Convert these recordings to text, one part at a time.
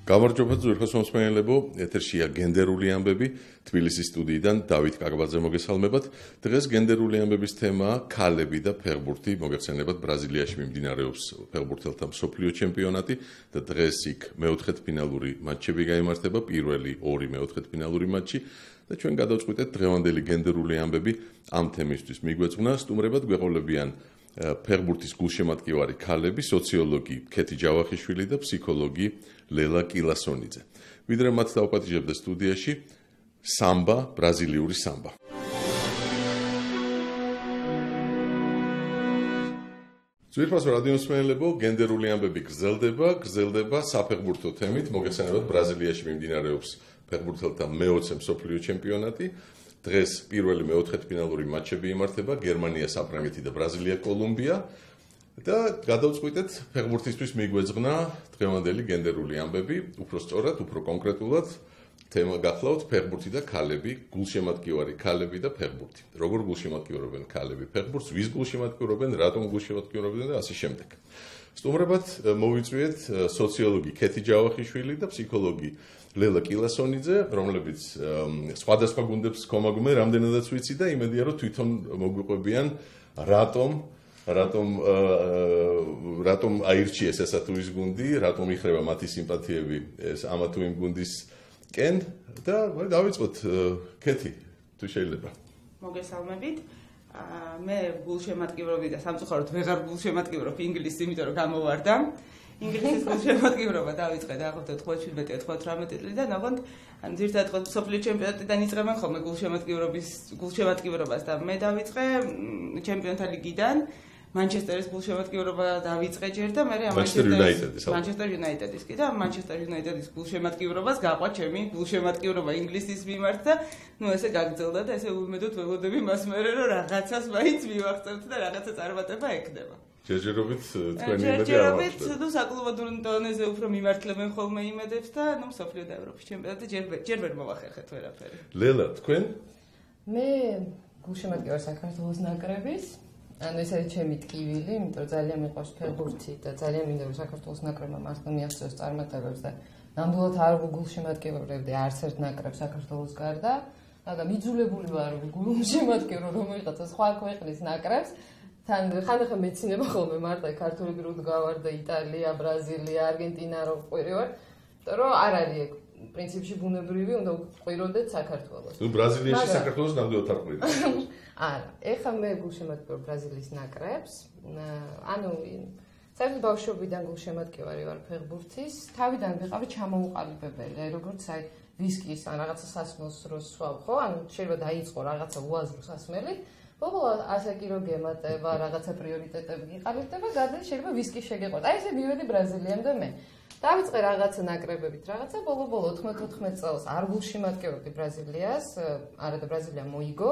გამარჯობა ძვირფას მომსმენელებო, ეთერშია გენდერული ამბები, თბილისის სტუდიიდან დავით კაკბაძე მოგესალმებათ. დღეს გენდერული ამბების თემაა ქალები და ფეხბურთი. მოგეხსენებათ, ბრაზილიაში მიმდინარეობს ფეხბურთელთა მსოფლიო ჩემპიონატი და დღეს იქ მეოთხედფინალური მატჩები გაიმართება, პირველი ორი მეოთხედფინალური მატჩი და ჩვენ გადავწყვიტეთ დღევანდელი გენდერული ამბები ამ თემისთვის მიგვეძღვნა. სტუმრებად გვეყოლებიან ფეხბურთის გულშემატკივარი ქალები, სოციოლოგი ქეთი ჯავახიშვილი და ფსიქოლოგი ლელა კილასონიძე. ვიდრე მათ დავპატიჟებდა სტუდიაში სამბა, ბრაზილიური სამბა. ძვირფას რადიო მსმენელებო, გენდერული ამბები გრძელდება საფეხბურთო თემით. მოგესალმებით, ბრაზილიაში მიმდინარეობს ფეხბურთელთა მე-20 მსოფლიო ჩემპიონატი. დღეს პირველი მეოთხედფინალური მატჩები იმართება, გერმანია, საფრანგეთი და ბრაზილია, კოლუმბია. და გადავწყვიტეთ ფეხბურთისთვის მიგვეძღვნა დღევანდელი გენდერული ამბები, უფრო სწორად, უფრო კონკრეტულად თემა გახლავთ ფეხბურთი და ქალები, გულშემატკივარი ქალები და ფეხბურთი. როგორ გულშემატკივრობენ ქალები ფეხბურთს, ვის გულშემატკივრობენ, რატომ გულშემატკივრობენ და ასე შემდეგ. სტუმრებად მოვიწვიეთ სოციოლოგი ქეთი ჯავახიშვილი და ფსიქოლოგი ლელა კილასონიძე, რომლებიც სხვადასხვა გუნდებს ხომაგმენ, რამდენადაც ვიცი და იმედია, რომ თვითონ მოგვიყვებიან რატომ აირჩიეს ესა თუ ის გუნდი, რატომ იხრება მათი სიმპათიები ეს ამა თუ იმ გუნდისკენ და დავიწყოთ ქეთი, თუ შეიძლება. მოგესალმებით. მე გულშემატკივრობდი და სამწუხაროდ ვეღარ გულშემატკივრობ ინგლისს, იმიტომ რომ გამოვარდა. ინგლისის გულშემატკივრობა დავიწყე და აღარ 97-98 წლიდან, ოღონდ ძირითადად მსოფლიო ჩემპიონატიდან იწყებენ ხოლმე გულშემატკივრობას და მე დავიწყე ჩემპიონთა ლიგიდან. Manchesteris გულშემატკივრობა დავიწყე ჯერ და მე Manchester United-ის კი და Manchester United-ის გულშემატკივრობას გაყვა ჩემი გულშემატკივრობა ინგლისის მიმართ და ესე გაგრძელდა და ესე ულმედოდ ველოდები მას მერე რომ რაღაცას მაინც მივახცევთ და რაღაცა წარმატება ექნება. ჯერჯერობით თქვენი იმედი არ ჯერჯერობით თუ საკლუბო დონეზე უფრო მიმართლებენ ხოლმე იმედებს და მსოფლიო და ევროპის ჩემპიონატი ჯერ ვერ მოვახერხეთ ვერაფერი. ლელა, თქვენ? მე გულშემატკივარ საქართველოს ნაკრების ანუ ეს არის ჩემი ტკივილი, იმიტომ რომ ძალიან მიყვარს ფეხბურთი და ძალიან მინდა რომ საქართველოს ნაკრებმა მართლა მიაღწიოს წარმატებებს და ნამდვილად არ გულშემატკივრებდი არც ერთ ნაკრებს საქართველოს გარდა და მიძულებული ვარ გულშემატკივრო რომელიღაცა სხვა ქვეყნის ნაკრებს თან ხანდახან მეცინება ხოლმე მარტო ქართული გრუდ გავარ და იტალია, ბრაზილია, არგენტინა რო ყვირივარ, იმიტომ რომ არ არის პრინციპში ბუნებრივი უნდა ყვიროდეთ საქართველოს. ნუ ბრაზილიაში საქართველოს ნამდვილად არ ყვირდით. არა, ეხლა მე გულშემატკივარ ბრაზილიის ნაკრებს. ანუ საერთოდ ბავშვობიდან გულშემატკივარი ვარ ფეხბურთის. თავიდან ვიყავი ჩამოუყალიბებელი, აი როგორც აი ვისკის ან რაღაცა სასმელს რო სვავ, ხო? ანუ შეიძლება დაიწყო რაღაცა უაზრო სასმელი. ბოლოს ასე კი რო გემატება, რაღაცა პრიორიტეტები გიყალიბდება, გადაი შეიძლება ვისკი შეგეყოთ. აი ესე მივედი ბრაზილიამდე მე. დავიწყე რაღაცა ნაკრებებით, რაღაცა ბოლო 94 წელს არ გულშემატკივრობდი ბრაზილიას, არა და ბრაზილია მოიგო.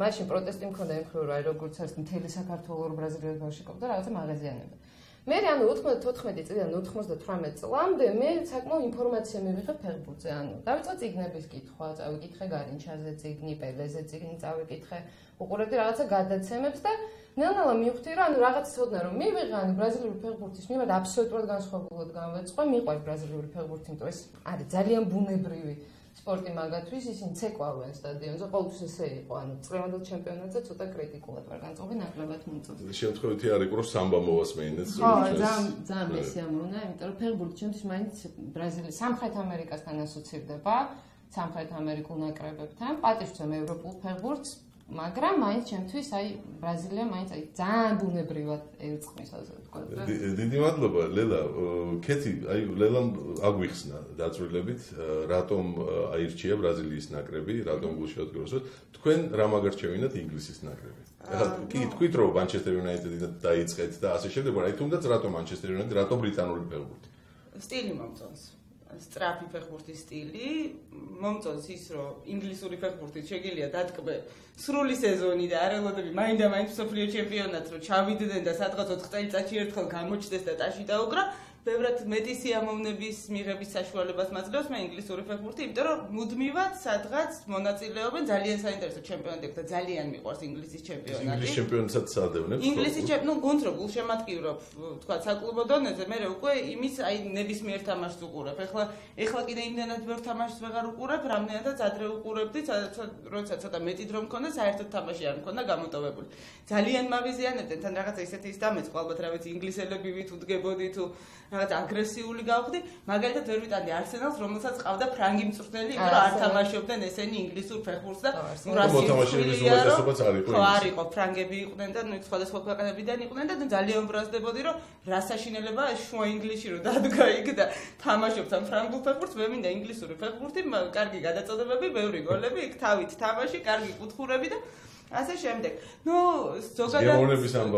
მაშინ პროტესტი მქონდა იმ მხრივ, რომ როგორც არის მთელი საქართველოს ბრაზილიას ბავშვებდა რაღაცა მაღაზიანები. მე ანუ 94 წლიდან 98 წლამდე მე საკმაოდ ინფორმაცია მივიღე ფეხბურთზე, ანუ დავიწყე წიგნების კითხვა, წავიკითხე გარინჩაზე წიგნი, პელეზე წიგნი წავიკითხე, უყურებდი რაღაცა გადაცემებს და ნელ-ნელა მივხვდი რომ ანუ რაღაც ცოდნა რომ მივიღე ანუ ბრაზილიური ფეხბურთის მიმართ აბსოლუტურად განსხვავებულად გამოვეწყო, მიყვარს ბრაზილიური ფეხბურთი, იმიტომ ეს არის ძალიან ბუნებრივი სპორტი მაგათთვის, ისინი ცეკვავენ სტადიონზე, ყოველთვის ესე იყო, ანუ წლევანდელ ჩემპიონატზე ცოტა კრიტიკულად ვარ განწყობი, ნაკლებად მომწონს. შემთხვევითი არ იყო რომ სამბა მოვასმენინეთ ძალიან მესიამოვნა, იმიტომ რომ ფეხბურთი ჩემთვის მაინც ბრაზილიის სამხრეთ ამერიკასთან ასოცირდება, სამხრეთ ამერიკულ ნაკრებებთან, პატივცემ ევროპულ ფეხბურთს, მაგრამ მაინც ჩემთვის აი ბრაზილია მაინც აი ძალიან ბუნებრივად ერწყმის ასე ვთქვათ. დიდი მადლობა ლელა. ქეთი, აი ლელამ აგვიხსნა დაწვრილებით, რატომ აირჩია ბრაზილიის ნაკრები, რატომ გულშემატკივრობს. თქვენ რა მაგარჩევინათ ინგლისის ნაკრები? ეხლა კი თქვით რომ Manchester United-დან დაიწყეთ და ასე შემდეგ, მაგრამ აი თუნდაც რატომ Manchester United, რატომ ბრიტანული ფეხბურთი? სტილი მომწონს. სტრაფი ფეხბურთის სტილი მომწონს ის რომ ინგლისური ფეხბურთით შეგიძლია დატკბე სრული სეზონი და არელოდები მაინდა-მაინც მსოფლიო ჩემპიონატს რომ ჩავიდნენ და სადღაც 4 წელიწადში ერთხელ გამოჩნდეს და ტაში დაუგრა ბევრად მეტი სიამოვნების მიღების საშუალებას მაძლევს მე ინგლისური ფეხბურთი, იმიტომ რომ მუდმივად სადღაც მონაწილეობენ ძალიან საინტერესო ჩემპიონატებში და ძალიან მიყვარს ინგლისის ჩემპიონატი. ინგლისის ჩემპიონატსაც საადევნებს. ინგლისის ჩემპიონატი, გუნდს რო გულშემატკივრობ, თქვა საკლუბო დონეზე, მე უკვე იმის აი ნებისმიერ თამაშს უყურებ. ეხლა კიდე იმდენად ბევრ თამაშს ვეღარ უყურებ, რამდენადაც ადრე უყურებდი, როცა ცოტა მეტი დრო მქონდა, საერთოდ თამაში არ მქონდა გამოტოვებული. ძალიან მაღიზიანებდნენ, თან რაღაცა ისეთი ის დამეწყო, ალბათ რა ვიცი, ინგლისელები ვით უდგებოდი თუ რაღაც აგრესიული გავხდი, მაგალითად ვერ ვიტანდი არსენალს, რომელსაც ყავდა ფრანგი მწვრთნელი, იმიტომ რომ არ თამაშობდნენ ესენი ინგლისურ ფეხბურთს და მოთამაშეების უმეტესობაც არ იყო. ხო, არ იყო, ფრანგები იყვნენ და ნუ სხვადასხვა ქვეყნებიდან იყვნენ და ძალიან ვბრაზდებოდი, რომ რა საშინელებაა ეს შუა ინგლისში რომ დადგა იქ და თამაშობთ ამ ფრანგულ ფეხბურთს, მე მინდა ინგლისური ფეხბურთი, კარგი გადაწოდებები, ბევრი გოლები, იქ თავით თამაში, კარგი კუთხურები და ასე შემდეგ. ნუ ზოგადად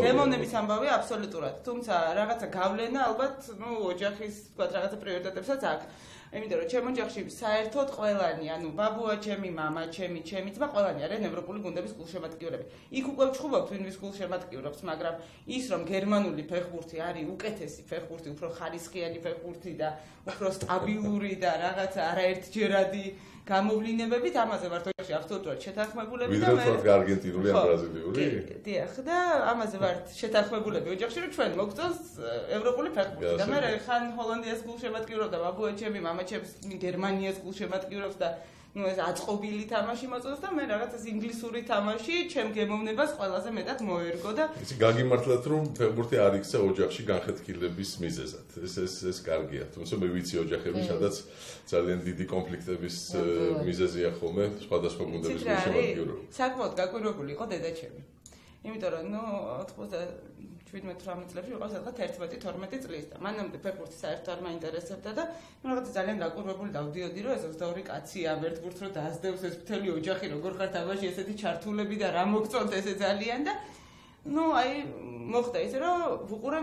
გემოვნების ამბავი აბსოლუტურად. თუმცა რაღაცა გავლენა ალბათ, ნუ ოჯახის თქვა რაღაცა პრიორიტეტებსაც აქვს. იმიტომ რომ ჩემ ოჯახში საერთოდ ყველანი, ანუ ბაბუა ჩემი, მამა ჩემი, ჩემი ძმა ყველანი არიან ევროპული გუნდების გულშემატკივრები. იქ უკვე ვჩხუბობთ ვინმის გულშემატკივრობს, მაგრამ ის რომ გერმანული ფეხბურთი არის უკეთესი ფეხბურთი, უფრო ხარისხიანი ფეხბურთი და უფრო სტაბილური და რაღაცა არაერთჯერადი გამოვლინებებით ამაზე ვართ ოჯახში აბსოლუტურად შეთანხმებულები და მე ვიდრე არგენტინული ან ბრაზილიური? დიახ, და ამაზე ვართ შეთანხმებულები ოჯახში, რომ ჩვენ მოგწონს ევროპული ფეხბურთი და მე ხან ჰოლანდიას გულშემატკივრობდა ბაბუა ჩემი, მამა ჩემს გერმანიას გულშემატკივრობს და ნუ ეს აწყობილი თამაში მოწონს და მე რაღაცას ინგლისური თამაში ჩემ გემოვნებას ყველაზე მეტად მოერგო და იცი გაგიმართლათ რომ ფეხბურთი არ იქცა ოჯახში განხეთქილების მიზეზად. ეს კარგია. თუმცა მე ვიცი ოჯახები, სადაც ძალიან დიდი კონფლიქტების მიზეზია ხოლმე სხვადასხვა გუნდების გულშემატკივრობა. საკმაოდ გაკვირვებული იყო დედაჩემი. იმიტომ რომ ნუ 17-18 წლებში იყო სადღაც 11-12 წლის და მანამდე ფეხბურთი საერთოდ არ მაინტერესებდა და რაღაცა ძალიან გაკვირვებული დავდიოდი რომ ეს 22 კაცია ერთ გუნდს რო დაასდევს ეს მთელი ოჯახი როგორ ხარ თამაში ესეთი ჩართულები და რა მოგწონთ ესე ძალიან და ნუ აი მოხდა ისე რომ ვუყურე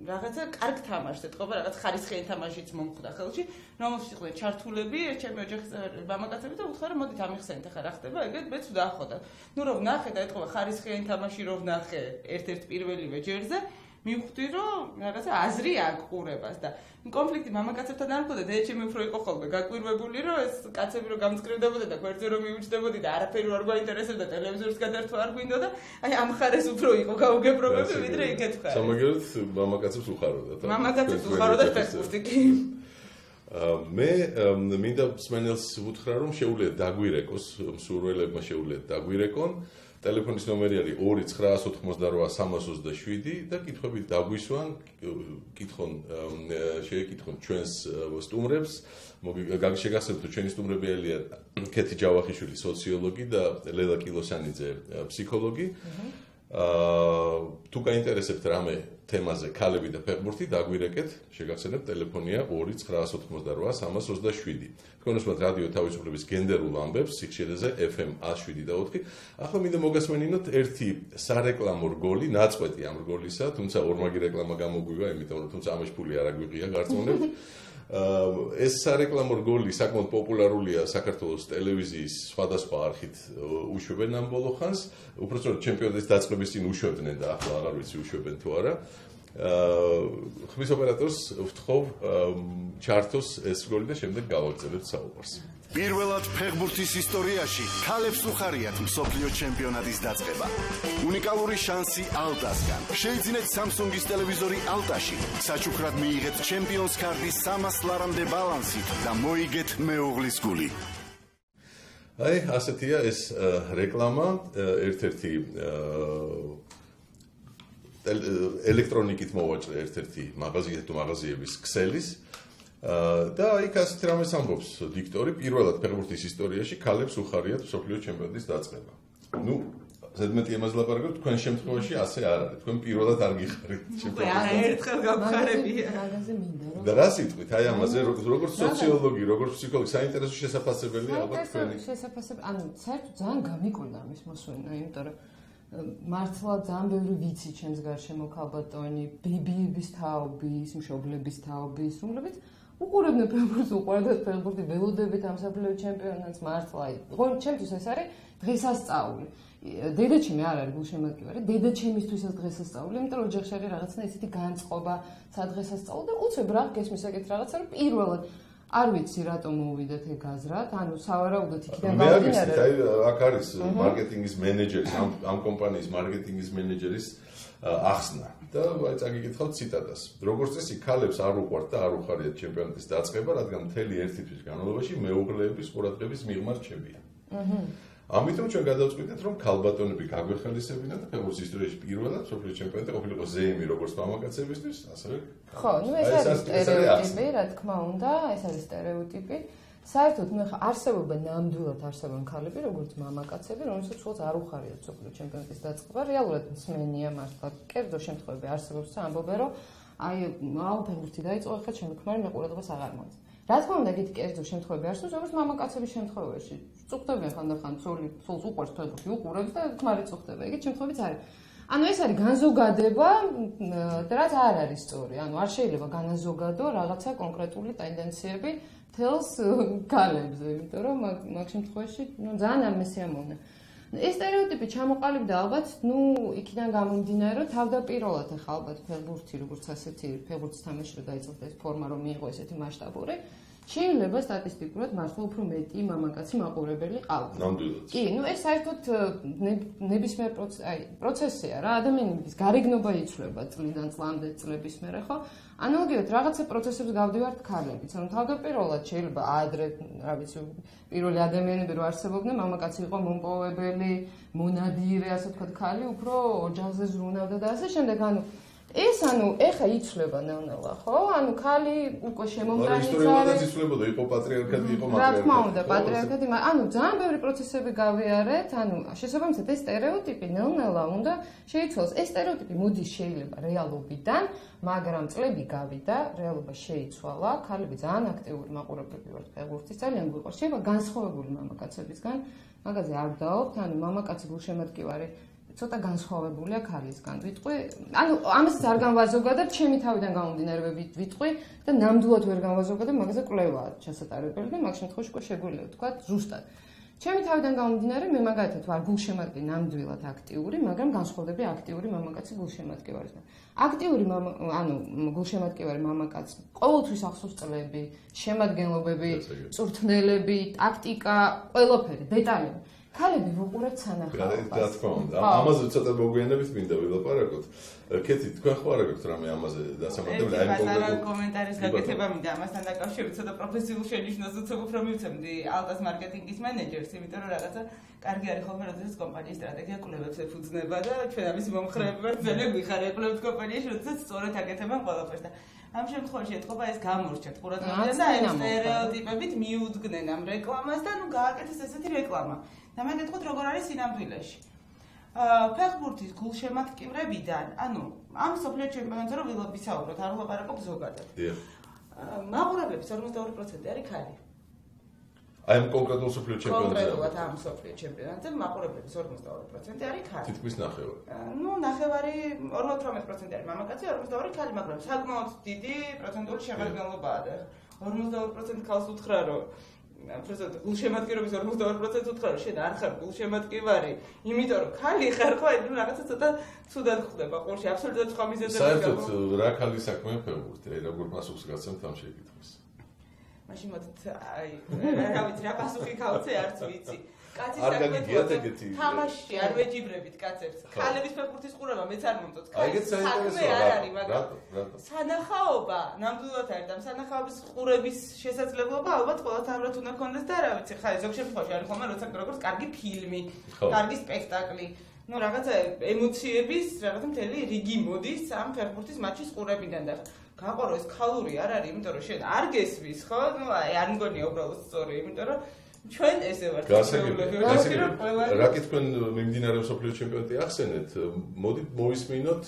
რაღაცა კარგ თამაშს ეთქობა რაღაც ხარისხიანი თამაშიც მომხდა ხელში რომელშიც იყვნენ ჩართულები ჩემი ოჯახის მამაკაცები და უთხრა რომ მოდით ამიხსენით ახლა რა ხდება ეგეთ მეც ვნახო და ნუ რომ ვნახე და ეთქობა ხარისხიანი თამაში რომ ვნახე ერთ-ერთ პირველივე ჯერზე მივხვდი რომ რაღაცა აზრი აქვს ყურებას და კონფლიქტი მამაკაცებთან არ მქონდა დედაჩემი უფრო იყო ხოლმე გაკვირვებული რომ ეს კაცები რომ გამწკრივდებოდა და გვერდზე რომ მივიჩნდებოდი და არაფერი არ გვაინტერესებდა ტელევიზორს გადართვა არ გვინდა და აი ამ ხარეს უფრო იყო გაუგებრობები ვიდრე იქეთ ხარ სამაგერად მამაკაცებს უხაროდა მამაკაცებს უხაროდა ფეხბურთი კი მე მინდა მსმენელს ვუთხრა რომ შეუძლია დაგვირეკოს მსურველებმა შეუძლიათ დაგვირეკონ ტელეფონის ნომერი არის 2988327 და კითხვები დაგვისვან, შეეკითხონ ჩვენს სტუმრებს. შეგახსენებთ, რომ ჩვენი სტუმრები არიან ქეთი ჯავახიშვილი, სოციოლოგი და ლელა კილოსანიძე, ფსიქოლოგი. თუ გაინტერესებთ რამე თემაზე ქალები და ფეხბურთი, დაგვირეკეთ, შეგახსენებთ ტელეფონია 2988327. თქვენ უსმენთ რადიო თავისუფლების გენდერულ ამბებს სიხშირეზე FM 107.4. ახლა მინდა მოგესმენინოთ ერთი სარეკლამო რგოლი, ნაწყვეტი ამ რგოლისა, თუმცა ორმაგი რეკლამა გამოგვივა, იმიტომ რომ თუმცა ამაში ფული არ აგვიღია, გარწმუნებთ. ეს სარეკლამო რგოლი საკმაოდ პოპულარულია საქართველოს ტელევიზიის სხვადასხვა არხით უშვებენ ამ ბოლო ხანს, უпростоრად ჩემპიონატის დაწყების წინ უშვებდნენ და ახლა აღარ ვიცი უშვებენ თუ არა. ხმის ოპერატორს ვთხოვ ჩართოს ეს რგოლი და შემდეგ გავაგრძელებთ საუბარს. პირველად ფეხბურთის ისტორიაში ქალებს უხარიათ მსოფლიო ჩემპიონატის დაწყება. უნიკალური შანსი ალტასგან. შეიძინეთ Samsung-ის ტელევიზორი ალტაში. საჩუქრად მიიღეთ ჩემპიონს კარდის 300 ლარამდე ბალანსით და მოიგეთ მეუღლის გული. აი, ასეთია ეს რეკლამა, ერთ-ერთი ელექტრონიკით მოვაჭრე ერთ-ერთი მაღაზია თუ მაღაზიების ქსელის და იქ ასეთ რამეს ამბობს დიქტორი, პირველად ფეხბურთის ისტორიაში ქალებს უხარიათ მსოფლიო ჩემპიონატის დაწყება. ნუ ზედმეტი ამაზე ლაპარაკობთ, თქვენ შემთხვევაში ასე არ არის. თქვენ პირველად არ გიხარით ჩემპიონატს. არა, ერთხელ გავხარებია. მაგაზე მინდა რომ. და რა სიტყვით, აი ამაზე, როგორც სოციოლოგი, როგორც ფსიქოლოგი, საინტერესო შესაძლებელია ალბათ თქვენი. შესაძლებელი, ანუ საერთოდ ძალიან გამიკვირდა ამის მოსვენა, იმიტომ რომ მართლა ძალიან ბევრი ვიცი ჩემს გარშემო ქალბატონი, ბებიების თაობის, მშობლების თაობის, რომლებიც უყურებდნენ ფეხბურთს, უყურებდნენ ფეხბურთი ველოდებით ამ საფრანგეთის ჩემპიონატს მართლა. ჩემთვის ეს არის დღესასწაული. დედაჩემი არ არის გულშემატკივარი, დედაჩემისთვისაც დღესასწაული, იმიტომ რომ ოჯახში არის რაღაცა ისეთი განწყობა, სადღესასწაული და უცებ რა გესმის ეგეთ რაღაცა, რომ პირველად არ ვიცი რატომ მოვიდეთ ეგ გაზრად, ანუ სავარაუდოდ იქიდან გამომდინარე. აი აქ არის მარკეტინგის მენეჯერის, ამ კომპანიის მარკეტინგის მენეჯერის ახსნა და აი წაგიკითხავთ ციტატას. როგორც წესი, ქალებს არ უყვართ და არ უხარიათ ჩემპიონატის დაწყება, რადგან მთელი ერთი თვის განმავლობაში მეუღლეების ყურადღების მიღმა რჩებიან. ამიტომ ჩვენ გადავწყვიტეთ, რომ ქალბატონები გაგვეხმარებინათ და ფეხბურთის ისტორიაში პირველად სოფლიო ჩემპიონატი ყოფილიყო ზეიმი როგორც მამაკაცებისთვის, ასევე ხო, ნუ ეს არის სტერეოტიპი, რა თქმა უნდა, ეს არის სტერეოტიპი. საერთოდ ნუ არსებობენ ნამდვილად არსებობენ ქალები, როგორც მამაკაცები, რომელსაც უბრალოდ არ უხარიათ სოფლიო ჩემპიონატის დაწყება, რეალურად მსმენია მართლა. კერძო შემთხვევები არსებობს და ამბობენ, რომ აი, ფეხბურთი დაიწყო, ახლა ჩემი ქმარი მე ყურადღებას აღარ მოაქვს. რა თქმა უნდა, ეგეთი კერძო შემთხვევები არსებობს, როგორც მამაკაცების შემთხვევაში. წუხდებიან ხანდახან სულს უყვარს ფეხბურთი, უყურებს და ქმარი წუხდება. ეგეთი შემთხვევებიც არის. ანუ ეს არის განზოგადება და რაც არ არის სწორი. ანუ არ შეიძლება განაზოგადო რაღაცა კონკრეტული ტენდენციები თელს ქალებზე, იმიტომ რომ მაგ შემთხვევაში ძალიან არ მესიამოვნა. ეს სტერეოტიპი ჩამოყალიბდა ალბათ, იქიდან გამომდინარე, რომ თავდაპირველად ახლა ალბათ ფეხბურთი, როგორც ასეთი ფეხბურთის თამაში რო დაიწყო ეს ფორმა რომ მიიღო ესეთი მასშტაბური, შეიძლება სტატისტიკურად მართლა უფრო მეტი მამაკაცი მაყურებელი ყავდა. ნამდვილად. კი, ეს საერთოდ ნებისმიერ პროცესია რა, ადამიანების გარეგნობა იცვლება წლიდან წლამდე წლების მერე, ხო? ანალოგიურად რაღაცა პროცესებს გავდივართ ქალებიც, ანუ თავდაპირველად შეიძლება ადრე, რა ვიცი, პირველი ადამიანები რო არსებობდნენ, მამაკაცი იყო მომპოვებელი, მონადირე, ასე ვთქვათ, ქალი უფრო ოჯახზე ზრუნავდა და ასე შემდეგ, ეს ეხა იცვლება ნელ-ნელა, ხო? ანუ ქალი უკვე შემომგრანიც არის. ისტორიულად იცვლებოდა, იყო პატრიარქატი, იყო მატრიარქატი. რა თქმა უნდა, პატრიარქატი, ძალიან ბევრი პროცესები გავიარეთ, შესაბამისად ეს სტერეოტიპი ნელ-ნელა უნდა შეიცვალოს. ეს სტერეოტიპი მოდის შეიძლება რეალობიდან, მაგრამ წლები გავიდა, რეალობა შეიცვალა, ქალები ძალიან აქტიური მაყურებლები ვართ ფეხბურთის, ძალიან გვიყვარს. შეიძლება განსხვავებული მამაკაცებისგან, მაგაზე არ ვდაობთ, მამაკაცი გულშემატკივარი ცოტა განსხვავებულია ქალისგან. ვიტყვი, ამასაც არ განვაზოგადებ, ჩემი თავიდან გამომდინარე ვიტყვი და ნამდვილად ვერ განვაზოგადებ, მაგაზე კვლევაა ჩასატარებელი და მაგ შემთხვევაში უკვე შეგვიძლია ვთქვათ ზუსტად. ჩემი თავიდან გამომდინარე, მე მაგალითად ვარ გულშემატკივარი ნამდვილად აქტიური, მაგრამ განსხვავდები აქტიური მამაკაცი გულშემატკივარისგან. აქტიური გულშემატკივარი მამაკაცი ყოველთვის ახსოვს წლები, შემადგენლობები, წვრთნელები, ტაქტიკა, ყველაფერი, დეტალები. ქალები ვუყურებთ სანახაობას. რა თქმა უნდა. ამაზე ცოტა მოგვიანებით მინდა ვილაპარაკოთ. კეთი, თქვენ ხო არ აქვს რამე ამაზე დასამართებელი? აი კონკრეტულ კომენტარის გაკეთება მინდა ამასთან დაკავშირებით, ცოტა პროფესიულ შენიშვნას უცებ რომ მივცემდი ალტას მარკეტინგის მენეჯერს, იმიტომ რომ რაღაცა კარგი არის ხოლმე, როდესაც კომპანიის სტრატეგია კვლევებს ეფუძნება და ჩვენ ამის მომხრეები ვართ, ძალიან გვიხარია კვლევებს კომპანიაში, როდესაც სწორად აკეთებენ ყველაფერს და ამ შემთხვევაში ეთქობა ეს გამორჩეთ ყურადღებას და აი სტერეოტიპებით მიუძგნენ ამ რეკლამას და გააკეთეს ესეთი რეკლამა. და მე გეტყვით როგორ არის სინამდვილეში. ფეხბურთის გულშემატკივრებიდან, ამ სოფლიო ჩემპიონატზე რომ ვისაუბროთ, არ ვლაპარაკობ ზოგადად. მაყურებლების 42% არის ქალი. აი ამ კონკრეტულ სოფლიო ჩემპიონატზე. კონკრეტულად ამ სოფლიო ჩემპიონატზე მაყურებლების 42% არის ქალი. თითქმის ნახევარი. ნახევარი 58% არის მამაკაცი, 42% ქალი, მაგრამ საკმაოდ დიდი პროცენტული შემადგენლობაა და 42% ქალს უთხრა რომ გულშემატკივრობის 42% უთხრა რომ შენ არ ხარ გულშემატკივარი, იმიტომ რომ ქალი ხარ ხო, რაღაცა ცოტა ცუდად ხდება ყურში, აბსოლუტურად სხვა მიზეზები. საერთოდ რა ქალი საქმეა ფეხბურთი, რა პასუხს გაცემთ ამ შეკითხვას? მაშინ მოდით, რა ვიცი, რა პასუხი გავცე, არც ვიცი. კაცის საქმე თამაში არ ვეჯიბრებით კაცებს. ქალების ფეხბურთის ყურება მეც არ მომწონს. კაცის საქმე არ არის, მაგრამ სანახაობა ნამდვილად არის და სანახაობის ყურების შესაძლებლობა ალბათ ყოველთვის უნდა გქონდეს და რა ვიცი, ხა ზოგ შემთხვევაში არის ხოლმე როგორც კარგი ფილმი, კარგი სპექტაკლი. რაღაცა ემოციების, რაღაცა მთელი რიგი მოდის ამ ფეხბურთის მატჩის ყურებიდან და გაყორო ეს ქალური არ არის, იმიტომ რომ შენ არ გესმის, ხო? არ მგონია უბრალოდ სწორი, იმიტომ რომ ჩვენ ესე ვართ. რა კითხვენ მიმდინარეობს სოფლიო ჩემპიონატი ახსენეთ, მოდით მოვისმინოთ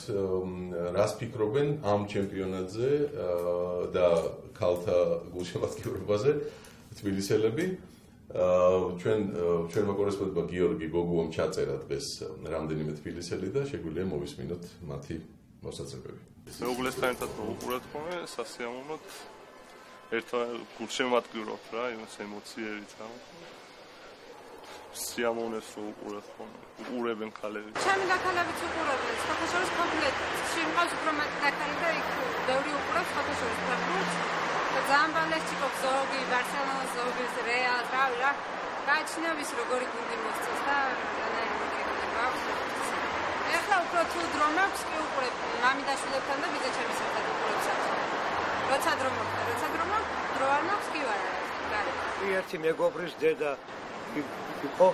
რას ფიქრობენ ამ ჩემპიონატზე და ქალთა გულშემატკივრობაზე თბილისელები. ჩვენმა კორესპონდენტმა გიორგი გოგუამ ჩაწერა დღეს რამდენიმე თბილისელი და შეგვიძლია მოვისმინოთ მათი მოსაწებები. მეუღლესთან ერთად მოვუყურეთ ხოლმე სასიამოვნოდ ერთმანეთს გულშემატკივრობთ რა, იმას ემოციებით რა. სიამოვნეს უყურებენ ქალები. ჩემი დაქალებიც უყურებენ, სხვადასხვა კომპლექტ შემყავს უფრო მეტი დაქალი და იქ ბევრი უყურებს სხვადასხვა ფეხბურთს. და ძალიან ბალესტიკობს ზოგი, ბარსელონა, ზოგი, რეალ, რა. გააჩნიებს როგორი გუნდი მოსწევს და ეხლა უფრო თუ დრო მაქვს, კი უყურებ მამიდაშვილებთან და ბიძაჩემისთან უყურებ საერთოდ. როცა დრო არ მაქვს, კი ვარ გარე. ერთი მეგობრის დედა იყო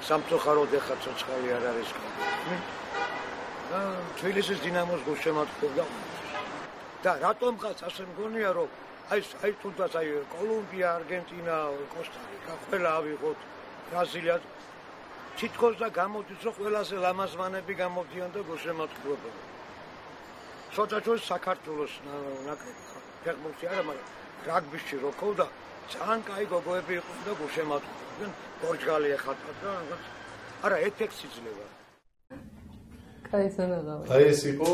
სამწუხაროდ ეხლა ცოცხალი არ არის ხმი. და თბილისის დინამოს გულშემატკივრობდა. და რატომღაც ასე მგონია რომ აი თუნდაც კოლუმბია, არგენტინა, კოსტა-რიკა ყველა ავიღოთ, ბრაზილია თითქოს და გამოდის რომ ყველაზე ლამაზმანები გამოდიან და გულშემატკივრობენ. ცოტა ჩვენ საქართველოს ნაკრები ფეხბურთი არა, მაგრამ რაგბიში რო ქოვდა ძალიან კაი გოგოები იყვნენ და გულშემატკივრობდნენ. პორტუგალი ეხატათ და რაღაც არა ეფექტს იძლევა. აი ეს იყო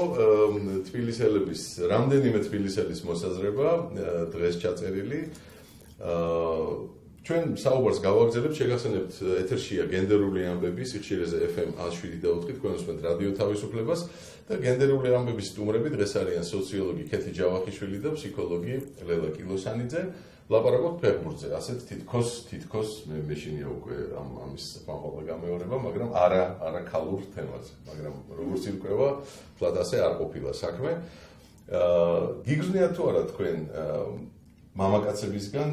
თბილისელების რამდენიმე თბილისელის მოსაზრება დღეს ჩაწერილი. ჩვენ საუბარს გავაგრძელებთ, შეგახსენებთ ეთერშია გენდერული ამბები სიხშირეზე FM 107.4 თქვენ უსმენთ რადიო თავისუფლებას და გენდერული ამბების სტუმრები დღეს არიან სოციოლოგი ქეთი ჯავახიშვილი და ფსიქოლოგი ლელა კილოსანიძე. ლაპარაკობთ ფეხბურთზე, ასეთ თითქოს მე შინია უკვე ამის ფანყობა გამეორება, მაგრამ არა ქალურ თემაზე, მაგრამ როგორც ირკვევა, ფლად ასე არ ყოფილა საქმე. გიგრძნიათ თუ არა თქვენ მამაკაცებისგან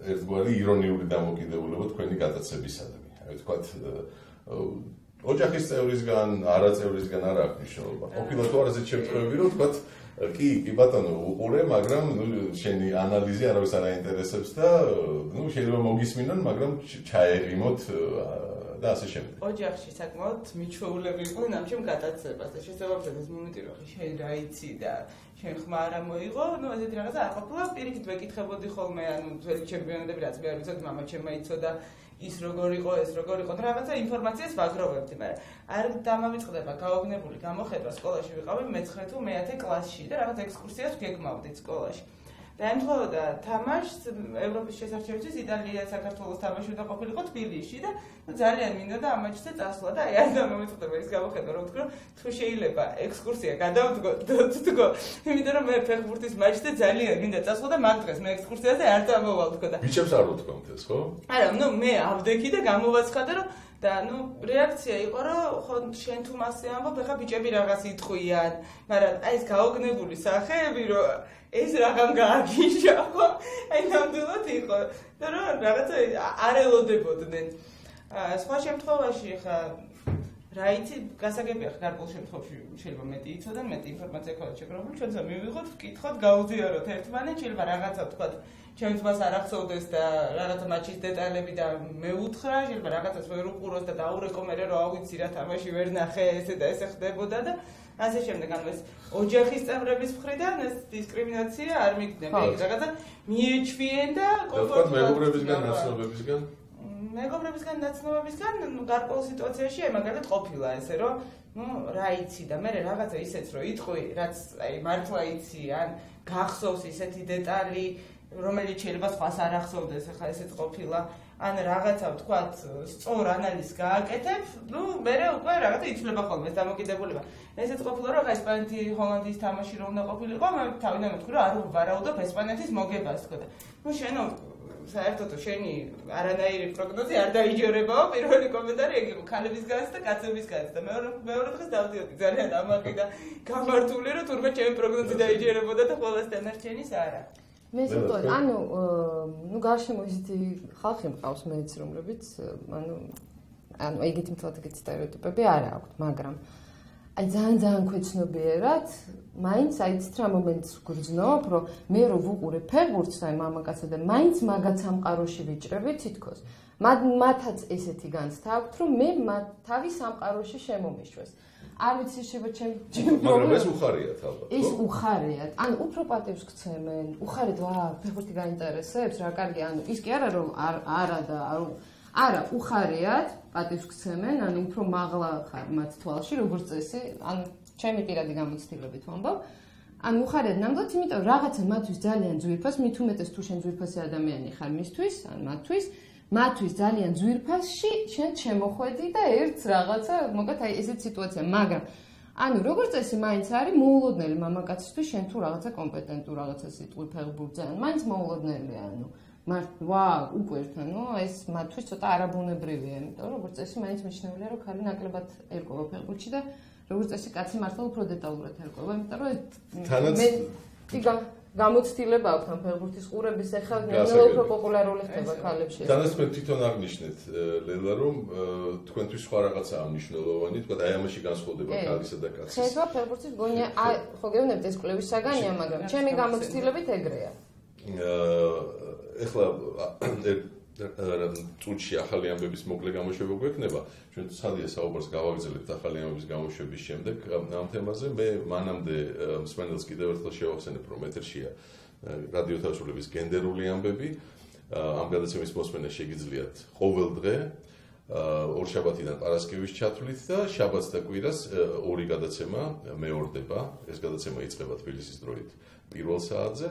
ერთგვარი ირონიული დამოკიდებულება თქვენი გადაცებისადმი. აი ვთქვათ, ოჯახის წევრისგან, არაწევრისგან არ აქვს მნიშვნელობა. ყოფილა თუ არა ზეც შემთხვევები, რომ ვთქვათ კი ბატონო უყურე, მაგრამ შენი ანალიზი არავის არ აინტერესებს და შეიძლება მოგისმინონ, მაგრამ ჩაეღიმოთ და ასე შემდეგ. ოჯახში საკმაოდ მიჩვეულები იყვნენ ამ ჩემ გადაცებას და შესაძლოა ეს მომენტი რომ შენ რა იცი და შენ ხმა არ მოიღო, ესეთი რაღაცა არ ყოფილა, პირიქით ვეკითხებოდი ხოლმე, ძველი ჩემპიონატები რაც მე არ ვიცოდი, მამა ჩემმა იცოდა ის როგორ იყო, ეს როგორ იყო, რაღაცა ინფორმაციას ვაგროვებდი, მაგრამ არ დამავიწყდება გაოგნებული გამოხედვა სკოლაში ვიყავი მე-9 თუ მე-10 კლასში და რაღაც ექსკურსიას ვგეგმავდით სკოლაში. დაემთხვეოდა თამაშს ევროპის შესარჩევისთვის იტალია საქართველოს თამაშობდა ყოფილიყო თბილისში და ძალიან მინდოდა ამ მაჩზე წასვლა და აი არ დამავიწყდება ის გამოხედვა რომ ვთქვა თუ შეიძლება ექსკურსია გადავდგო, იმიტომ რომ მე ფეხბურთის მაჩზე ძალიან მინდა წასვლა და მაგ დღეს მე ექსკურსიაზე არ წამოვალ თქო და ბიჭებს არ უთქვამთ ეს ხო? არა, მე ავდექი და გამოვაცხადე რომ და რეაქცია იყო რომ ხო შენ თუ მასე ამბობ, ეხა ბიჭები რაღაც იტყვიან, მაგრამ აი ეს გაოგნებული სახეები რომ ეს რაღამ გააგიშა ხო? აი ნამდვილად იყო. და რომ რაღაცა არ ელოდებოდნენ. სხვა შემთხვევაში ხა რა იცი, გასაგებია ხა გარკვეულ შემთხვევაში შეიძლება მეტი იცოდან, მეტი ინფორმაცია ქონდა შეგროვებული, ჩვენც მივიღოთ, ვკითხოთ, გავუზიაროთ ერთმანეთს, შეიძლება რაღაცა თქვა ჩემს მას არ ახსოვდეს და რაღაცა მაჩის დეტალები და მე უთხრა, შეიძლება რაღაცას ვერ უყუროს და დაურეკო მე რომ ავიცი რა თამაში ვერ ნახე ესე და ესე ხდებოდა და ასე შემდეგ, ეს ოჯახის წევრების მხრიდან ეს დისკრიმინაცია არ მიგდება. რაღაცა მიეჩვიენ და ყოველთვის მეგობრებისგან, ნაცნობებისგან მეგობრებისგან, ნაცნობებისგან გარკვეულ სიტუაციაში მაგალითად ყოფილა ესე რომ რა იცი და მე რაღაცა ისეც რომ იტყვი, რაც აი მართლა იცი ან გახსოვს ისეთი დეტალი რომელიც შეიძლება სხვას არ ახსოვდეს, ახლა ესეც ყოფილა, ან რაღაცა ვთქვათ, სწორ ანალიზს გააკეთებ, მე უკვე რაღაცა იცვლება ხოლმე ეს დამოკიდებულება. ესეც ყოფილა, რომ ესპანეთი ჰოლანდიის თამაში რომ უნდა ყოფილიყო, მე თავიდან ვთქვი, რომ არ ვარაუდობ ესპანეთის მოგებას, თქო და შენო საერთოდ შენი არანაირი პროგნოზი არ დაიჯერებაო, პირველი კომენტარი ეგ იყო ქალებისგანაც და კაცებისგანაც და მეორე დღეს დავდიოდი ძალიან ამაყი და გამართული, რომ თურმე ჩემი პროგნოზი დაიჯერებოდა და ყველას დანარჩენის არა. მე ზოგადად ანუ გარშემო ისეთი ხალხი მყავს მეც რომლებიც ანუ ეგეთი მთლად ეგეთი სტერეოტიპები არ აქვს, მაგრამ აი ძალიან ქვეცნობიერად მაინც აიცით რა მომენტს გვგრძნობ, რომ მე რო ვუყურებ ფეხბურთს აი მამაკაცსა და მაინც მაგაც სამყაროში ვიჭრები თითქოს. მათაც ესეთი განცდა აქვთ, რომ მე თავის სამყაროში შემომიშვეს. არ ვიცი შეიძლება მაგრამ ეს უხარიათ ალბათ. ეს უხარიათ. ანუ უფრო პატივს გცემენ. უხარიათ, ფეხბურთი გაინტერესებს, რა კარგი, ანუ ის კი არა რომ არა და არა, უხარიათ, პატივს გცემენ, ანუ უფრო მაღლა ხარ მათ თვალში, როგორც წესი, ანუ ჩემი პირადი გამოცდილებით ვამბობ. ან უხარიათ ნამდვილად, იმიტომ რომ რაღაცა მათთვის ძალიან ძვირფას, მით უმეტეს თუ შენ ძვირფასი ადამიანი ხარ მისთვის, ან მათთვის ძალიან ძვირფასში შენ შემოხვედი და ერთს რაღაცა, მოგეთ აი ესეთ სიტუაცია, მაგრამ ანუ როგორც წესი მაინც არის მოულოდნელი მამაკაცისთვის შენ თუ რაღაცა კომპეტენტურ რაღაცა სიტყვი ფეხბურთზე, ან მაინც მოულოდნელია, ანუ უკვე ერთანო ეს მათთვის ცოტა არაბუნებრივია, იმიტომ რომ როგორც წესი მაინც მიჩნეულია რომ ხალი ნაკლებად ერკვევა ფეხბურთში და როგორც წესი კაცი მართლა უფრო დეტალურად ერკვევა, იმიტომ რომ მე გამოცდილება აქვს ამ ფეხბურთის ყურების ახლა ნელ-ნელა უფრო პოპულარული ხდება ქალებში. თანასწორად თვითონ აღნიშნეთ ლელა რომ თქვენთვის სხვა რაღაცაა მნიშვნელოვანი, თქვა აი ამაში განსხვავდება ქალისა და კაცის. ხედვა ფეხბურთის გონია ხო გეუბნებით ეს კვლევის საგანია, მაგრამ ჩემი გამოცდილებით ეგრეა. ეხლა წუთში ახალი ამბების მოკლე გამოშვება გვექნება. ჩვენ სადია საუბარს გავაგრძელებთ ახალი ამბების გამოშვების შემდეგ ამ თემაზე. მე მანამდე მსმენელს კიდევ ერთხელ შევახსენებ, რომ ეთერშია რადიო თავისუფლების გენდერული ამბები. ამ გადაცემის მოსმენა შეგიძლიათ ყოველ დღე ორშაბათიდან პარასკევის ჩათვლით და შაბათს და კვირას ორი გადაცემა მეორდება. ეს გადაცემა იწყება თბილისის დროით პირველ საათზე.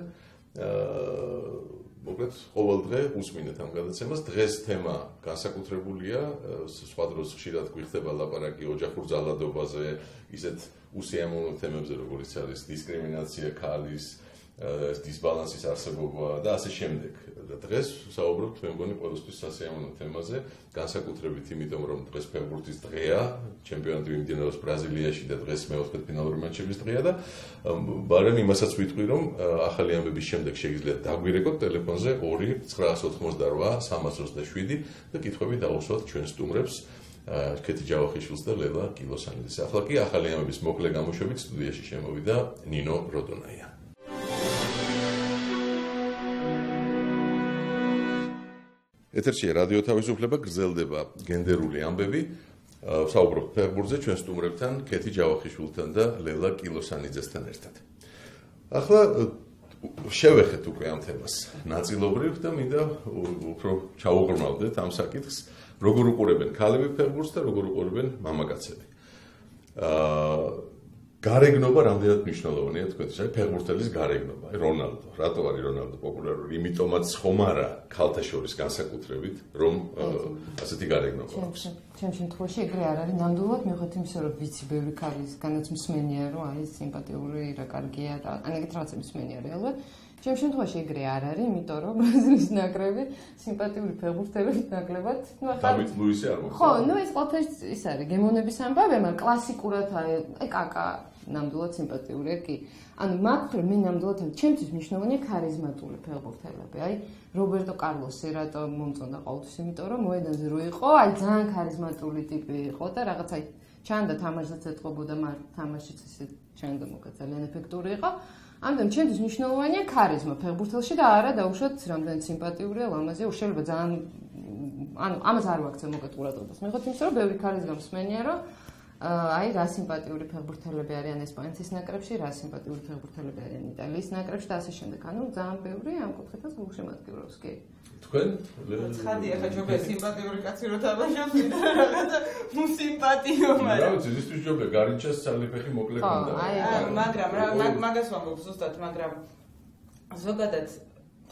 მოკლედ ყოველ დღე უსმინეთ ამ გადაცემას. დღეს თემა განსაკუთრებულია, სხვა დროს ხშირად გვიხდება ლაპარაკი ოჯახურ ძალადობაზე, ისეთ უსიამოვნო თემებზე, როგორიც არის დისკრიმინაცია ქალის, დისბალანსის არსებობა და ასე შემდეგ. და დღეს საუბრობთ მე მგონი ყველასთვის სასიამოვნო თემაზე, განსაკუთრებით იმიტომ, რომ დღეს ფეხბურთის დღეა, ჩემპიონატი მიმდინარეობს ბრაზილიაში და დღეს მეოთხედფინალური მატჩების დღეა და ბარემ იმასაც ვიტყვი, რომ ახალი ამბების შემდეგ შეგიძლიათ დაგვირეკოთ ტელეფონზე 2-988-327 და კითხვები დავუსვათ ჩვენ სტუმრებს. კეთი ჯავახიშვილს და ლელა კილოსანიძეს. ახლა კი ახალი ამბების მოკლე გამოშვებით სტუდიაში შემოვიდა ნინო როდონაია. ეთერში რადიო თავისუფლება გრძელდება გენდერული ამბები. საუბრობთ ფეხბურთზე ჩვენ სტუმრებთან, კეთი ჯავახიშვილთან და ლელა კილოსანიძესთან ერთად. ახლა შევეხეთ უკვე ამ თემას ნაწილობრივ და მინდა უფრო ჩაუღრმავდეთ ამ საკითხს, როგორ უყურებენ ქალები ფეხბურთს და როგორ უყურებენ მამაკაცები. გარეგნობა რამდენად მნიშვნელოვანია თქვენთვის, ფეხბურთელის გარეგნობა, რონალდო, რატო არის რონალდო პოპულარული? იმიტომაც ხომ არა ქალთა შორის განსაკუთრებით, რომ ასეთი გარეგნობა აქვს. ჩემ შემთხვევაში ეგრე არ არის ნამდვილად, მიუხედავად იმისა, რომ ვიცი ბევრი ქალის განაც მსმენია, რომ არის სიმპათიური, რა კარგია და ან ეგეთ რაღაცა მსმენია რეალურად. ჩემ შემთხვევაში ეგრე არ არის, იმიტომ რომ ბრაზილიის ნაკრები სიმპათიური ფეხბურთელებით ნაკლებად, დავით ლუისი არ მოხდა. ხო, ეს ყველაფერი ის არის გემოვნების ამბავი, მაგრამ კლასიკურად არის კაკა ნამდვილად სიმპათიურია კი. ანუ მაგრამ მე ნამდვილად ჩემთვის მნიშვნელოვანია ქარიზმატული ფეხბურთელები. აი რობერტო კარლოსი რატო მომწონდა ყოველთვის, იმიტომ რომ მოედანზე რო იყო, აი ძალიან ქარიზმატული ტიპი იყო და რაღაც აი ჩანდა თამაშსაც ეთყობოდა, მაგრამ თამაშიც ისე ჩანდა მოკა ძალიან ეფექტური იყო. ამიტომ ჩემთვის მნიშვნელოვანია ქარიზმა ფეხბურთელში და არა დაუშვათ რამდენი სიმპათიურია, ლამაზია, უშევლობა ძალიან ანუ ამას არ ვაქცევ მოკეთ ყურადღებას. მიუხედავად იმისა, რომ ბევრი ქალის გამსმენია, რომ აი რა სიმპათიური ფეხბურთელები არიან ესპანეთის ნაკრებში, რა სიმპათიური ფეხბურთელები არიან იტალიის ნაკრებში და ასე შემდეგ. ანუ ძალიან ბევრი ამ კუთხითაც გულშემატკივრობს კი. თქვენ? ცხადია ხა ჯობია სიმპათიური კაცი რო თამაშობს და რაღაცა მუსიმპათიო მაგრამ. რა ვიცი, ისთვის ჯობია გარიჩას ცალიფეხი მოკლე ქონდა. მაგრამ მაგას ვამბობ ზუსტად, მაგრამ ზოგადად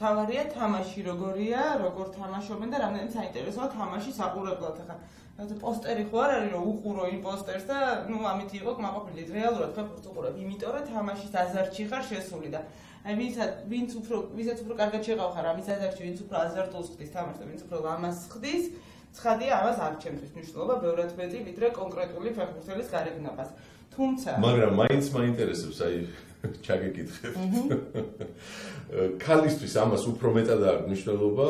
თავარია თამაში როგორია, როგორ თამაშობენ და რამდენიც საინტერესოა თამაში საყურებლად ახლა. პოსტერი ხო არ არის რომ უყურო იმ პოსტერს და ნუ ამით იყო კმაყოფილი რეალურად ფეხბურთს უყურებ, იმიტომ რომ თამაშის აზარტში ხარ შესული და აი ვისაც უფრო კარგად შეყავ ხარ ამის აზარტში, ვინც უფრო აზარტულს ხდის თამაშს და ვინც უფრო ლამაზ ხდის, ცხადია ამას არ ჩემთვის მნიშვნელობა ბევრად მეტი ვიდრე კონკრეტული ფეხბურთელის გარეგნობას. თუმცა მაგრამ მაინც მაინტერესებს აი ჩაგეკითხეთ. ქალისთვის ამას უფრო მეტად აქვს მნიშვნელობა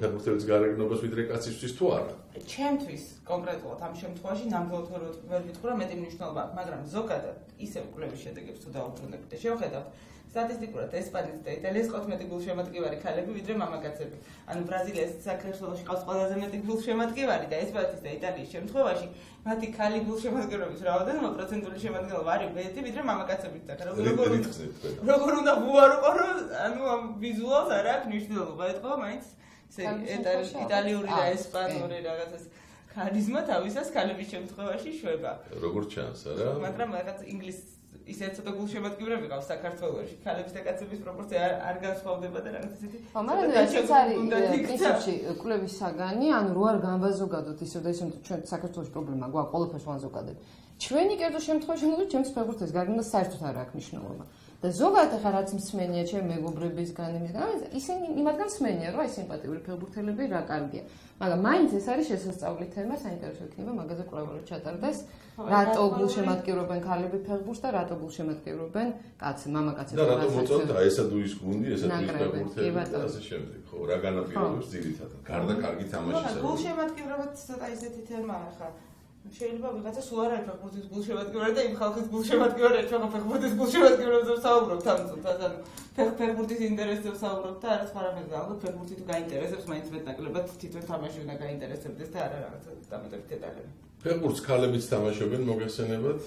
ფეხბურთელის გარეგნობას ვიდრე კაცისთვის თუ არა? ჩემთვის კონკრეტულად ამ შემთხვევაში ნამდვილად ვერ ვიტყვი რომ მეტი მნიშვნელობა აქვს, მაგრამ ზოგადად ისევ კვლევის შედეგებს თუ დავუბრუნდებით და შევხედავთ სტატისტიკურად ესპანეთის და იტალიის ყავს მეტი გულშემატკივარი ქალები ვიდრე მამაკაცები. ანუ ბრაზილიის საქართველოში ყავს ყველაზე მეტი გულშემატკივარი და ესპანეთის და იტალიის შემთხვევაში მათი ქალი გულშემატკივრების რაოდენობა პროცენტული შემადგენლობა არის მეტი ვიდრე მამაკაცების და როგორ უნდა ვუარყო რომ ანუ ამ ვიზუალს არ აქვს მნიშვნელობა, ეთქვა მაინც იტალიური და ესპანური რაღაცას ქარიზმა თავისას ქალების შემთხვევაში შვება. როგორ ჩანს, არა? მაგრამ რაღაც ინგლისის ისეთ ცოტა გულშემატკივრები ყავს საქართველოში. ქალების და კაცების პროპორცია არ განსხვავდება და რაღაც ისეთი. მაგრამ ეს არის პრინციპში კვლევის საგანი, ანუ რო არ განვაზოგადოთ ისე და ისე ჩვენ საქართველოს პრობლემა გვაქვს ყველაფერს ვანზოგადებ. ჩვენი კერძო შემთხვევაში ნუ ჩემს ფეხბურთის გარდა საერთოდ არ აქვს მნიშვნელობა. და ზოგადად ახლა რაც მსმენია ჩემ მეგობრებისგან იმისგან, ისინი იმათგან მსმენია, რომ აი სიმპათიური ფეხბურთელები რა კარგია. მაგრამ მაინც ეს არის შესასწავლი თემა, საინტერესო იქნება მაგაზე კვლევა ჩატარდეს. რატო გულშემატკივრობენ ქალები ფეხბურთს და რატო გულშემატკივრობენ კაცი, მამაკაცები. და რატო მოწონთ აი ესა დუის გუნდი, ესა დუის ფეხბურთელი და ასე შემდეგ. ხო, რა განაპირობებს ძირითადად. გარდა კარგი თამაშისა. გულშემატკივრობა ცოტა ისეთი თემაა ხა. შეიძლება ვიღაცა სულ არ არის ფეხბურთის გულშემატკივარი და იმ ხალხის გულშემატკივარი ჩვენ ფეხბურთის გულშემატკივრებზე ვსაუბრობთ ამ წუთას ანუ ფეხბურთის ინტერესებზე ვსაუბრობთ და არა სხვა რამეზე ალბათ ფეხბურთი თუ გაინტერესებს მაინც მეტნაკლებად თვითონ თამაში უნდა გაინტერესებდეს და არა რაღაცა დამატებით დეტალები ფეხბურთს ქალებიც თამაშობენ მოგეხსენებათ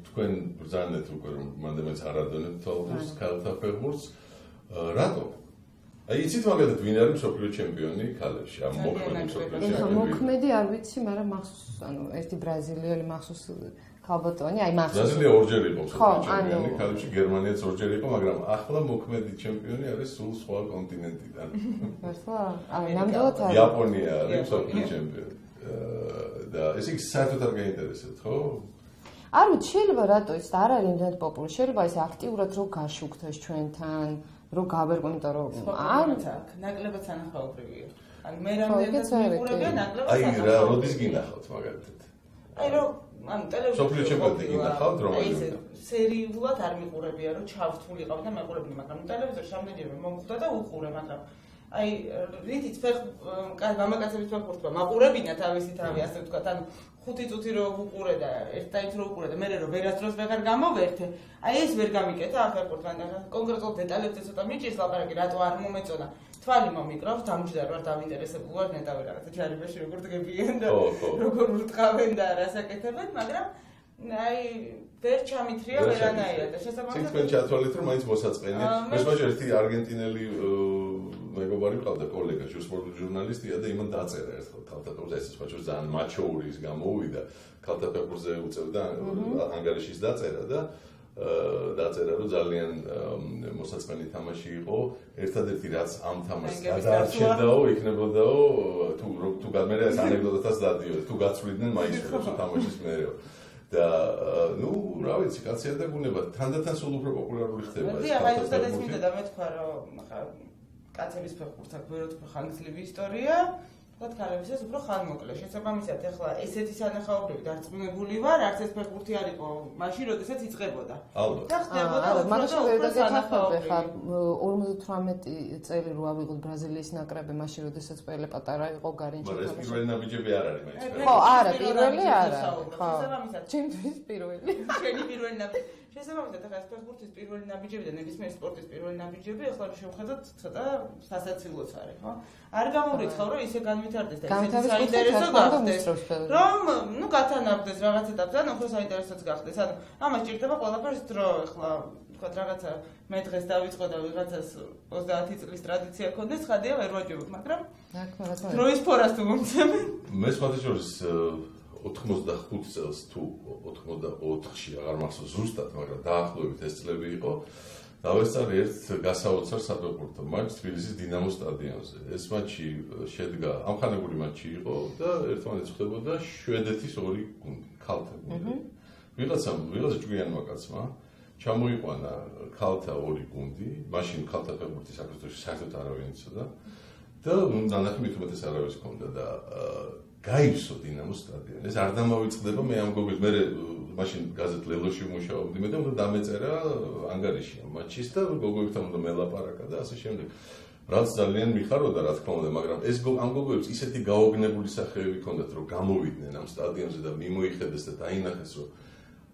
თქვენ ბრძანეთ უკვე რომ მანდ არადონეთ თვალს ქალთა ფეხბურთს რატო აი იცით მაგალითად ვინ არის მსოფლიო ჩემპიონი ქალებში ამ მოქმედი მსოფლიო ჩემპიონი მოქმედი არ ვიცი მაგრამ მახსოვს ანუ ერთი ბრაზილიელი მახსოვს ქალბატონი აი მახსოვს ბრაზილია ორჯერ იყო მსოფლიო ჩემპიონი ქალებში გერმანიაც ორჯერ იყო მაგრამ ახლა მოქმედი ჩემპიონი არის სულ სხვა კონტინენტიდან მართლა აი ნამდვილად არის იაპონია არის მსოფლიო ჩემპიონი და ეს ის საერთოდ არ გაინტერესებთ ხო არ ვიცი შეიძლება რატო ის არ არის იმდენად პოპულარი შეიძლება ეს აქტიურად რო გაშუქთ ეს ჩვენთან რო გავერგო იმიტომ რომ არ ნაკლებად სანახაობრივია. ან მე რამდენად მიყურებია ნაკლებად აი რა როდის გინახავთ მაგალითად? აი რომ ან ტელევიზორში სოფლიო ჩემპიონატი გინახავთ რომ აი სერიულად არ მიყურებია რომ ჩავთვლიყავ და მეყურებდი მაგრამ ტელევიზორში რამდენიმე მომხვდა და უყურე მაგრამ აი რითიც მამაკაცების ფეხბურთმა მაყურებინა თავისი თავი ასე ვთქვათ ან 5 წუთი რო უყურე და ერთ ტაიმს რო უყურე და მე რო ვერასდროს ვეღარ გამოვერთე აი ეს ვერ გამიკეთა ფეხბურთთან და კონკრეტულ დეტალებზე ცოტა მიჭირს ლაპარაკი რატო არ მომეწონა თვალი მომიკრავს დამჯდარ ვარ დავინტერესებული ვარ ნეტავი რაღაცა ჯარებაში როგორ დგებიან და როგორ ურტყავენ და რასაკეთებენ მაგრამ აი ვერ ჩამithრია ვერანაირად და შესაბამისად თქვენ ჩათვალეთ რომ მაინც მოსაწყენია მესმაჟ ერთი არგენტინელი მეგობარი ყავდა კოლეგა სპორტული ჟურნალისტია და იმან დაწერა ერთხელ ქალთა ფეხბურთზე ეს სხვა ძალიან მაჩოურის გამოვიდა ქალთა ფეხბურთზე უწევდა ანგარიშის დაწერა და დაწერა რომ ძალიან მოსაწყენი თამაში იყო ერთადერთი რაც ამ თამაშს გადაარჩენდაო იქნებოდაო თუ გამერე ეს ანეკდოტას დადიო თუ გაცვლიდნენ მაისურებს თამაშის მერეო და ნუ რა ვიცი კაცია და გუნება თანდათან სულ უფრო პოპულარული ხდება ეს ქალთა ფეხბურთი. მინდა და მეთქვა რომ ხა კაცების ფეხბურთს აქვს ვეროთ უფრო ხანგრძლივი ისტორია და ქალებისას უფრო ხანმოკლე. შესაბამისად ახლა ესეთი სანახაობრივი დარწმუნებული ვარ, არც ეს ფეხბურთი არ იყო მაშინ, როდესაც იწყებოდა. ალბათ. და ხდებოდა მაგრამ ვერ დაგეხმარებე ხა 58 წელი რო ავიღოთ ბრაზილიის ნაკრები მაშინ, როდესაც პელე პატარა იყო გარინჩი თამაში. მაგრამ ეს პირველი ნაბიჯები არ არის მაინც. ხო, არა, პირველი არა. ხო. ჩემთვის პირველი. შენი პირველი ნაბიჯი. შესაბამისად ახლა ეს ფეხბურთის პირველი ნაბიჯები და ნებისმიერ სპორტის პირველი ნაბიჯები ახლა შევხედოთ ცოტა სასაცილოც არის, ხო? არ გამორიცხავ რომ ისე განვითარდეს და ისე საინტერესო გახდეს. რომ ნუ გათანაბდეს რაღაც ეტაპზე, ან უფრო საინტერესოც გახდეს. ანუ ამას ჭირდება ყველაფერს დრო ახლა თქვა რაღაცა მე დღეს დავიწყო და ვიღაცას 30 წლის ტრადიცია ქონდეს, ხადია ვერ ვაჯობ, მაგრამ დროის ფორას თუ მომცემენ. მე სხვადასხვის 85 წელს თუ 84-ში აღარ მახსოვს ზუსტად, მაგრამ დაახლოებით ეს წლები იყო. დავესწარი ერთ გასაოცარ საფეხბურთო მატჩს თბილისის დინამოს სტადიონზე. ეს მატჩი შედგა ამხანაგური მატჩი იყო და ერთმანეთს ხვდებოდა შვედეთის ორი გუნდი, ქალთა გუნდი. ვიღაცა ჭკვიანმა კაცმა ჩამოიყვანა ქალთა ორი გუნდი, მაშინ ქალთა ფეხბურთი საქართველოში საერთოდ არავინ იცოდა და ნანახი მithumetes არავის ჰქონდა და გაივსო დინამოს სტადიონი. ეს არ დამავიწყდება მე ამ გოგოს მე მაშინ გაზეთ ლელოში ვმუშაობდი მე და უნდა დამეწერა ანგარიში ამ მატჩის და გოგოებთან უნდა მელაპარაკა და ასე შემდეგ. რაც ძალიან მიხაროდა რა თქმა უნდა, მაგრამ ეს ამ გოგოებს ისეთი გაოგნებული სახეები ჰქონდათ რომ გამოვიდნენ ამ სტადიონზე და მიმოიხედეს და დაინახეს რომ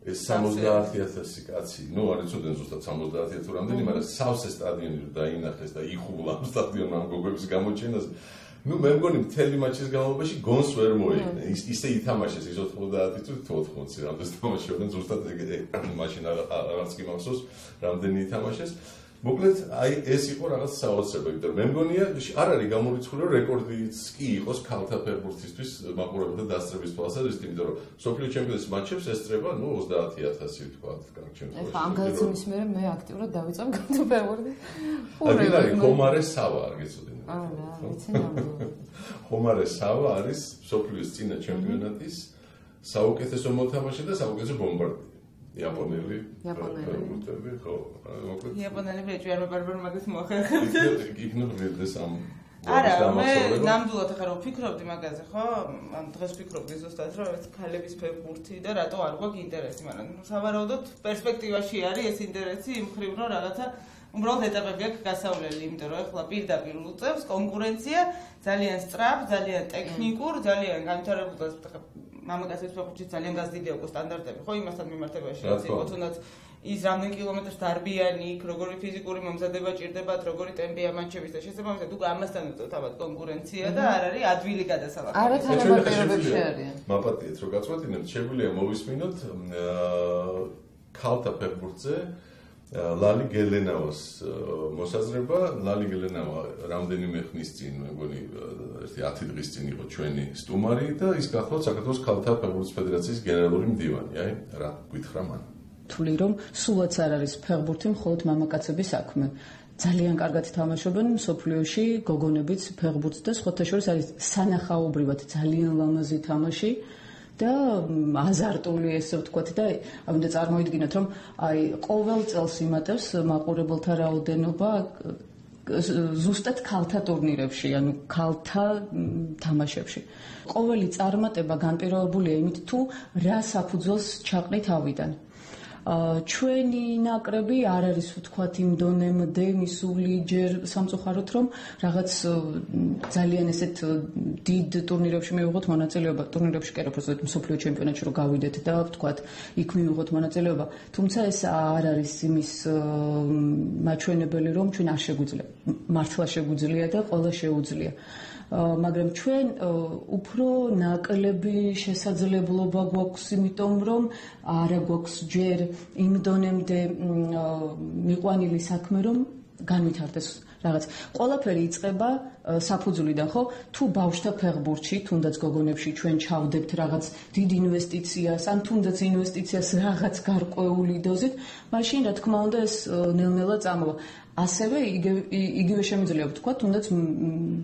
ეს 70,000 კაცი, ნუ არ იცოდნენ ზუსტად 70,000 თუ რამდენი, მაგრამ სავსე სტადიონი რომ დაინახეს და იხულა ამ სტადიონმა ამ გოგოების გამოჩენას ნუ მე მგონი მთელი მატჩის განმავლობაში გონს ვერ მოიგნა. ისე ითამაშეს ის 90 თუ 80 რამდენს თამაშობდნენ ზუსტად მაშინ არც კი მახსოვს რამდენი ითამაშეს მოკლედ, აი ეს იყო რაღაც საოცრება, იმიტომ რომ მე მგონია, არ არის გამორიცხული, რომ რეკორდიც კი იყოს ქალთა ფეხბურთისთვის მაყურებელთა დასწრების თვალსაზრისით, იმიტომ რომ სოფლიო ჩემპიონატის მატჩებს ესწრება, 30,000 თქვა, კარგჩემს. ეხლა ამ გადაცემის მერე მე აქტიურად დავიწყებ ქალთა ფეხბურთი. აი, ხომარე სავა არ გეცოდინე. არა, ვიცი ნამდვილად. ხომარე სავა არის სოფლიოს წინა ჩემპიონატის საუკეთესო მოთამაშე და საუკეთესო ბომბარდირი. იაპონელი. ფეხბურთელი, ხო, მოკლედ. იაპონელი ბეჭვი არ მებარბარ მაგას მოახერხებთ. იქნებ ღირდეს ამ არა, მე ნამდვილად ახლა რომ ფიქრობდი მაგაზე, ხო? ან დღეს ფიქრობდი ზუსტად, რომ ეს ქალების ფეხბურთი და რატო არ გვაქვს ინტერესი, მაგრამ სავარაუდოდ პერსპექტივაში არის ეს ინტერესი იმ ხრივ, რომ რაღაცა უბრალოდ ეტაპები აქვს გასავლელი, იმიტომ რომ ახლა პირდაპირ უწევს კონკურენცია, ძალიან სწრაფ, ძალიან ტექნიკურ, ძალიან განვითარებულ და მამაკაცების ფეხბურთში ძალიან გაზრდილია უკვე სტანდარტები, ხო, იმასთან მიმართებაში, რაც იყო თუნდაც ის რამდენ კილომეტრს დარბიანი იქ, როგორი ფიზიკური მომზადება ჭირდებათ, როგორი ტემპია მატჩების და შესაბამისად უკვე ამასთან უწევთ კონკურენცია და არ არის ადვილი გადასალახი. არა თანამდებობებში არიან. მაპატიეთ რო გაწყვეტინებთ, შეგვიძლია მოვისმინოთ ქალთა ფეხბურთზე ლალი გელენავას მოსაზრება. ლალი გელენავა რამდენიმე ხნის წინ, მეგონი 10 დღის წინ იყო ჩვენი სტუმარი და ის გახლავთ საქართველოს ქალთა ფეხბურთის ფედერაციის გენერალური მდივანი. აი, რა გითხრა მან? თვლი რომ სულაც არ არის ფეხბურთი მხოლოდ მამაკაცების საქმე. ძალიან კარგად თამაშობენ მსოფლიოში გოგონებიც ფეხბურთს და სხვათა შორის არის სანახაობრივად ძალიან ლამაზი თამაში. და აზარტული ესე ვთქვათ და ამიტომ წარმოიდგინოთ რომ აი ყოველ წელს იმატებს მაყურებელთა რაოდენობა ზუსტად ქალთა ტურნირებში, ანუ ქალთა თამაშებში. ყოველი წარმატება განპირობებულია იმით თუ რა საფუძველს ჩაყრით ავიდან. ჩვენი ნაკრები არ არის ვთქვათ იმ დონემდე მისული ჯერ სამწუხაროდ რომ რაღაც ძალიან ესეთ დიდ ტურნირებში მივიღოთ მონაწილეობა ტურნირებში კი არა მსოფლიო ჩემპიონატში რომ გავიდეთ და ვთქვათ იქ მივიღოთ მონაწილეობა თუმცა ეს არ არის იმის მაჩვენებელი რომ ჩვენ არ შეგვიძლია მართლა შეგვიძლია და ყველა შეუძლია მაგრამ ჩვენ უფრო ნაკლები შესაძლებლობა გვაქვს იმიტომ რომ არ გვაქვს ჯერ იმ დონემდე მიყვანილი საქმე რომ განვითარდეს რაღაც ყველაფერი იწყება საფუძვლიდან ხო თუ ბავშვთა ფეხბურთში თუნდაც გოგონებში ჩვენ ჩავდებთ რაღაც დიდ ინვესტიციას ან თუნდაც ინვესტიციას რაღაც გარკვეული დოზით მაშინ რა თქმა უნდა ეს ნელ-ნელა წამოვა ასევე იგივე შემიძლია ვთქვა თუნდაც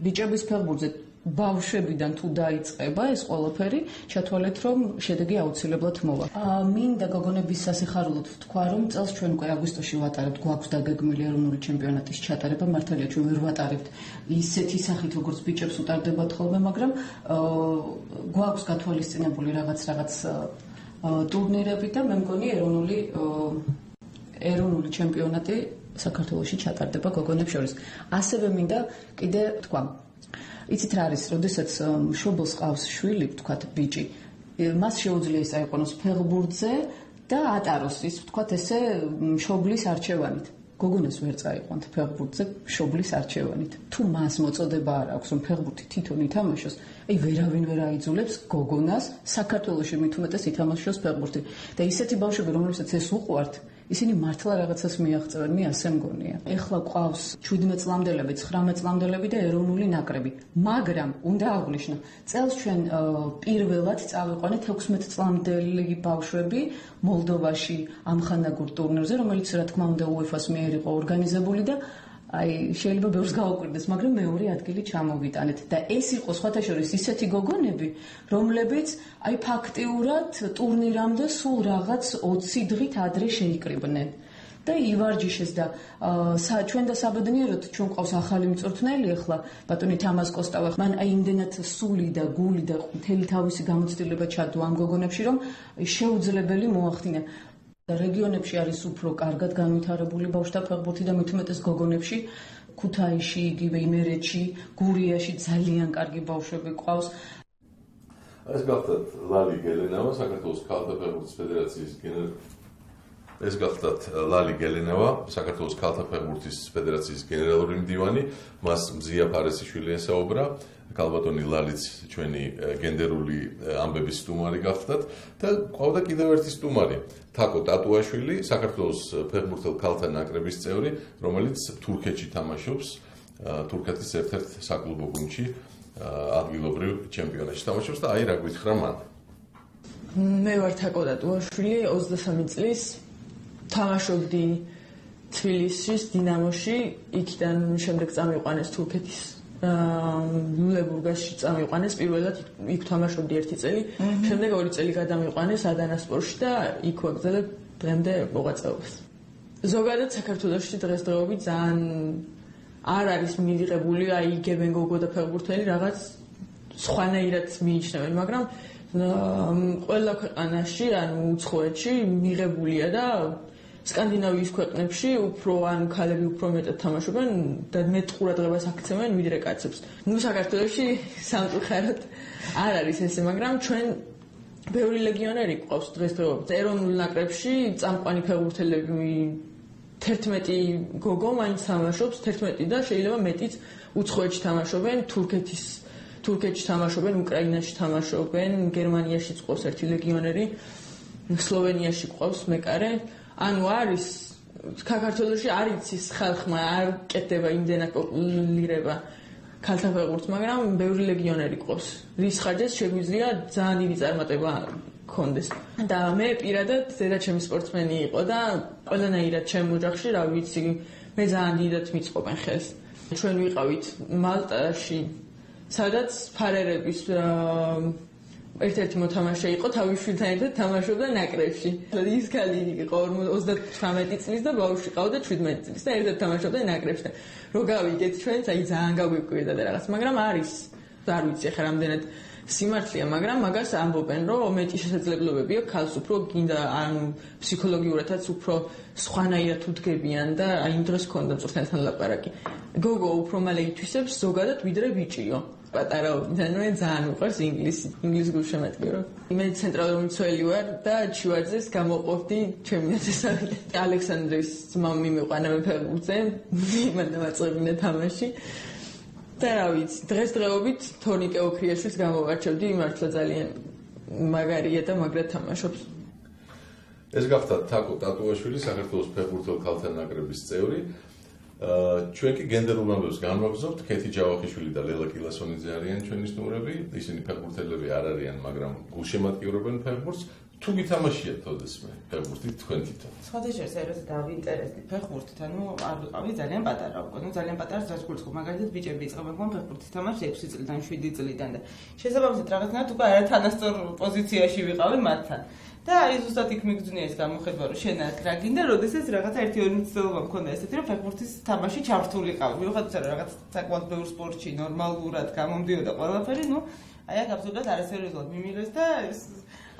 ბიჭების ფეხბურთზე ბავშვებიდან თუ დაიწყება ეს ყველაფერი ჩათვალეთ რომ შედეგი აუცილებლად მოვა. მინდა გოგონების სასიხარულოდ ვთქვა რომ წელს ჩვენ უკვე აგვისტოში ვატარებთ გვაქვს დაგეგმილი ეროვნული ჩემპიონატის ჩატარება მართალია ჩვენ ვერ ვატარებთ ისეთი სახით როგორც ბიჭებს უტარდებათ ხოლმე მაგრამ გვაქვს გათვალისწინებული რაღაც ტურნირები და მე მგონი ეროვნული ჩემპიონატი საქართველოში ჩატარდება გოგონებს შორის. ასევე მინდა კიდე ვთქვა იცით რა არის, როდესაც მშობელს ყავს შვილი, ვთქვათ, ბიჭი, მას შეუძლია ის აიყვანოს ფეხბურთზე და ატაროს ის, ვთქვათ, ესე მშობლის არჩევანით. გოგონას ვერ წაიყვანთ ფეხბურთზე მშობლის არჩევანით. თუ მას მოწოდება არ აქვს, რომ ფეხბურთი თვითონ ითამაშოს, აი ვერავინ ვერ აიძულებს გოგონას საქართველოში მით უმეტეს ითამაშოს ფეხბურთი. და ისეთი ბავშვები, რომლებსაც ეს უყვართ, ისინი მართლა რაღაცას მიაღწევენ, მე ასე მგონია. ეხლა ყავს 17 წლამდელები, 19 წლამდელები და ეროვნული ნაკრები. მაგრამ უნდა აღვნიშნო, წელს ჩვენ პირველად წავიყვანეთ 16 წლამდელი ბავშვები მოლდოვაში ამხანაგურ ტურნირზე, რომელიც რა თქმა უნდა UEFA-ს მიერ იყო ორგანიზებული და აი შეიძლება ბევრს გაუკვირდეს, მაგრამ მეორე ადგილი ჩამოვიტანეთ და ეს იყო სხვათა შორის ისეთი გოგონები, რომლებიც აი ფაქტიურად ტურნირამდე სულ რაღაც 20 დღით ადრე შეიკრიბნენ. და ივარჯიშეს და ჩვენ და საბედნიეროდ ჩვენ ყავს ახალი მწვრთნელი ახლა ბატონი თამაზ კოსტავა მან აი იმდენად სული და გული და მთელი თავისი გამოცდილება ჩადო ამ გოგონებში რომ შეუძლებელი მოახდინა რეგიონებში არის უფრო კარგად განვითარებული ბავშვთა ფეხბურთი და მით უმეტეს გოგონებში ქუთაისში, იგივე იმერეთში, გურიაში ძალიან კარგი ბავშვები ყავს. ეს გახლავთ ლალი გელენავა, საქართველოს ქალთა ფეხბურთის ფედერაციის ეს გახლდათ ლალი გელენავა, საქართველოს ქალთა ფეხბურთის ფედერაციის გენერალური მდივანი, მას მზია ფარესიშვილი ესაუბრა, ქალბატონი ლალიც ჩვენი გენდერული ამბების სტუმარი გახლდათ და ყავდა კიდევ ერთი სტუმარი, თაკო ტატუაშვილი, საქართველოს ფეხბურთელ ქალთა ნაკრების წევრი, რომელიც თურქეთში თამაშობს, თურქეთის ერთ-ერთ საკლუბო გუნდში, ადგილობრივ ჩემპიონატში თამაშობს და აი რა გითხრა მან. მე ვარ თაკო ტატუაშვილი, 23 წლის თამაშობდი თბილისის დინამოში, იქიდან შემდეგ წამიყვანეს თურქეთის ლულებურგასში წამიყვანეს, პირველად იქ თამაშობდი 1 წელი, შემდეგ 2 წელი გადამიყვანეს ადანასპორში და იქ ვაგრძელებ დღემდე მოღვაწეობას. ზოგადად საქართველოში დღესდღეობით ძალიან არ არის მივიღებული, აი იგებენ გოგო და ფეხბურთელი რაღაც სხვანაირად მიიჩნევენ, მაგრამ ყველა ქვეყანაში, ანუ უცხოეთში მიღებულია და სკანდინავიის ქვეყნებში უფრო ან ქალები უფრო მეტად თამაშობენ და მეტ ყურადღებას აქცევენ ვიდრე კაცებს. საქართველოში სამწუხაროდ არ არის ესე, მაგრამ ჩვენ ბევრი ლეგიონერი გვყავს დღესდღეობით. ეროვნულ ნაკრებში წამყვანი ფეხბურთელები 11 გოგო მაინც თამაშობს, 11 და შეიძლება მეტიც უცხოეთში თამაშობენ, თურქეთში თამაშობენ, უკრაინაში თამაშობენ, გერმანიაში ყავს ერთი ლეგიონერი, სლოვენიაში ყავს მეკარე. ანუ არის საქართველოში არ იცის ხალხმა არ კეთდება იმდენად პოპულირება ქალთა ფეხბურთს, მაგრამ ბევრი ლეგიონერი ყავს. რის ხარჯზეც შეგვიძლია ძალიან დიდი წარმატება გქონდეს. და მე პირადად დედაჩემი სპორტსმენი იყო და ყველანაირად ჩემ ოჯახში, რა ვიცი, მე ძალიან დიდად მიწყობენ ხელს. ჩვენ ვიყავით მალტაში, სადაც ფარერების ერთ-ერთი მოთამაშე იყო, თავის შვილთან ერთად თამაშობდა ნაკრებში. ის ქალი იყო 38 წლის და ბავშვი ყავდა 17 წლის და ერთად თამაშობდა ნაკრებში. რო გავიგეთ ჩვენც, აი ძალიან გაგვიკვირდა და რაღაც, მაგრამ არის, არ ვიცი ხა რამდენად სიმართლეა, მაგრამ მაგას ამბობენ, რომ მეტი შესაძლებლობები აქვს ქალს უფრო გინდა ანუ ფსიქოლოგიურადაც უფრო სხვანაირად უდგებიან და აი იმ დროს ქონდა წვრთნელთან ლაპარაკი. გოგო უფრო მალე ითვისებს ზოგადად ვიდრე ბიჭიო. პატარაობიდან მე ძალიან მიყვარს ინგლისის გულშემატკივრო. მე ცენტრალური მცველი ვარ და ჩივაძეს გამოყოფდი ჩემი ნაცესარი. ალექსანდრის ძმამ მიმიყვანა მე ფეხბურთზე, მან დამაწყებინა თამაში. და რა ვიცი, დღესდღეობით თორნიკე ოქრიაშვილს გამოვარჩევდი, მართლა ძალიან მაგარია და მაგრად თამაშობს. ეს გახდა თაკო ტატუაშვილი, საქართველოს ფეხბურთელ ქალთა ნაკრების წევრი. ჩვენ კი გენდერულ ამბებს განვაგრძობთ, ქეთი ჯავახიშვილი და ლელა კილასონიძე არიან ჩვენი სტუმრები, ისინი ფეხბურთელები არ არიან, მაგრამ გულშემატკივრობენ ფეხბურთს. თუ გითამაშიათ ოდესმე ფეხბურთით თქვენ თვითონ? სხვადასხვა სერვისზე დავინტერესდი ფეხბურთით, ანუ არ ვიყავი ძალიან პატარა უკვე, ну ძალიან პატარა ზოგადად მაგალითად ბიჭები იწყებენ ფეხბურთის თამაშს 6 წლიდან, 7 წლიდან და შესაბამისად რაღაცნაირად უკვე არათანასწორ პოზიციაში ვიყავი მათთან. და აი ზუსტად იქ მიგძვნია ეს გამოხედვა, რომ შენ აქ რა გინდა, როდესაც რაღაცა 1-2 მცდელობა მქონდა ესეთი, რომ ფეხბურთის თამაში ჩართულიყავი. მიუხედავად იმისა, რომ რაღაც საკმაოდ ბევრ სპორტში ნორმალურად გამომდიოდა ყველაფერი, ну აი აქ აბსოლუტურად არასერიოზულად მიმიღეს და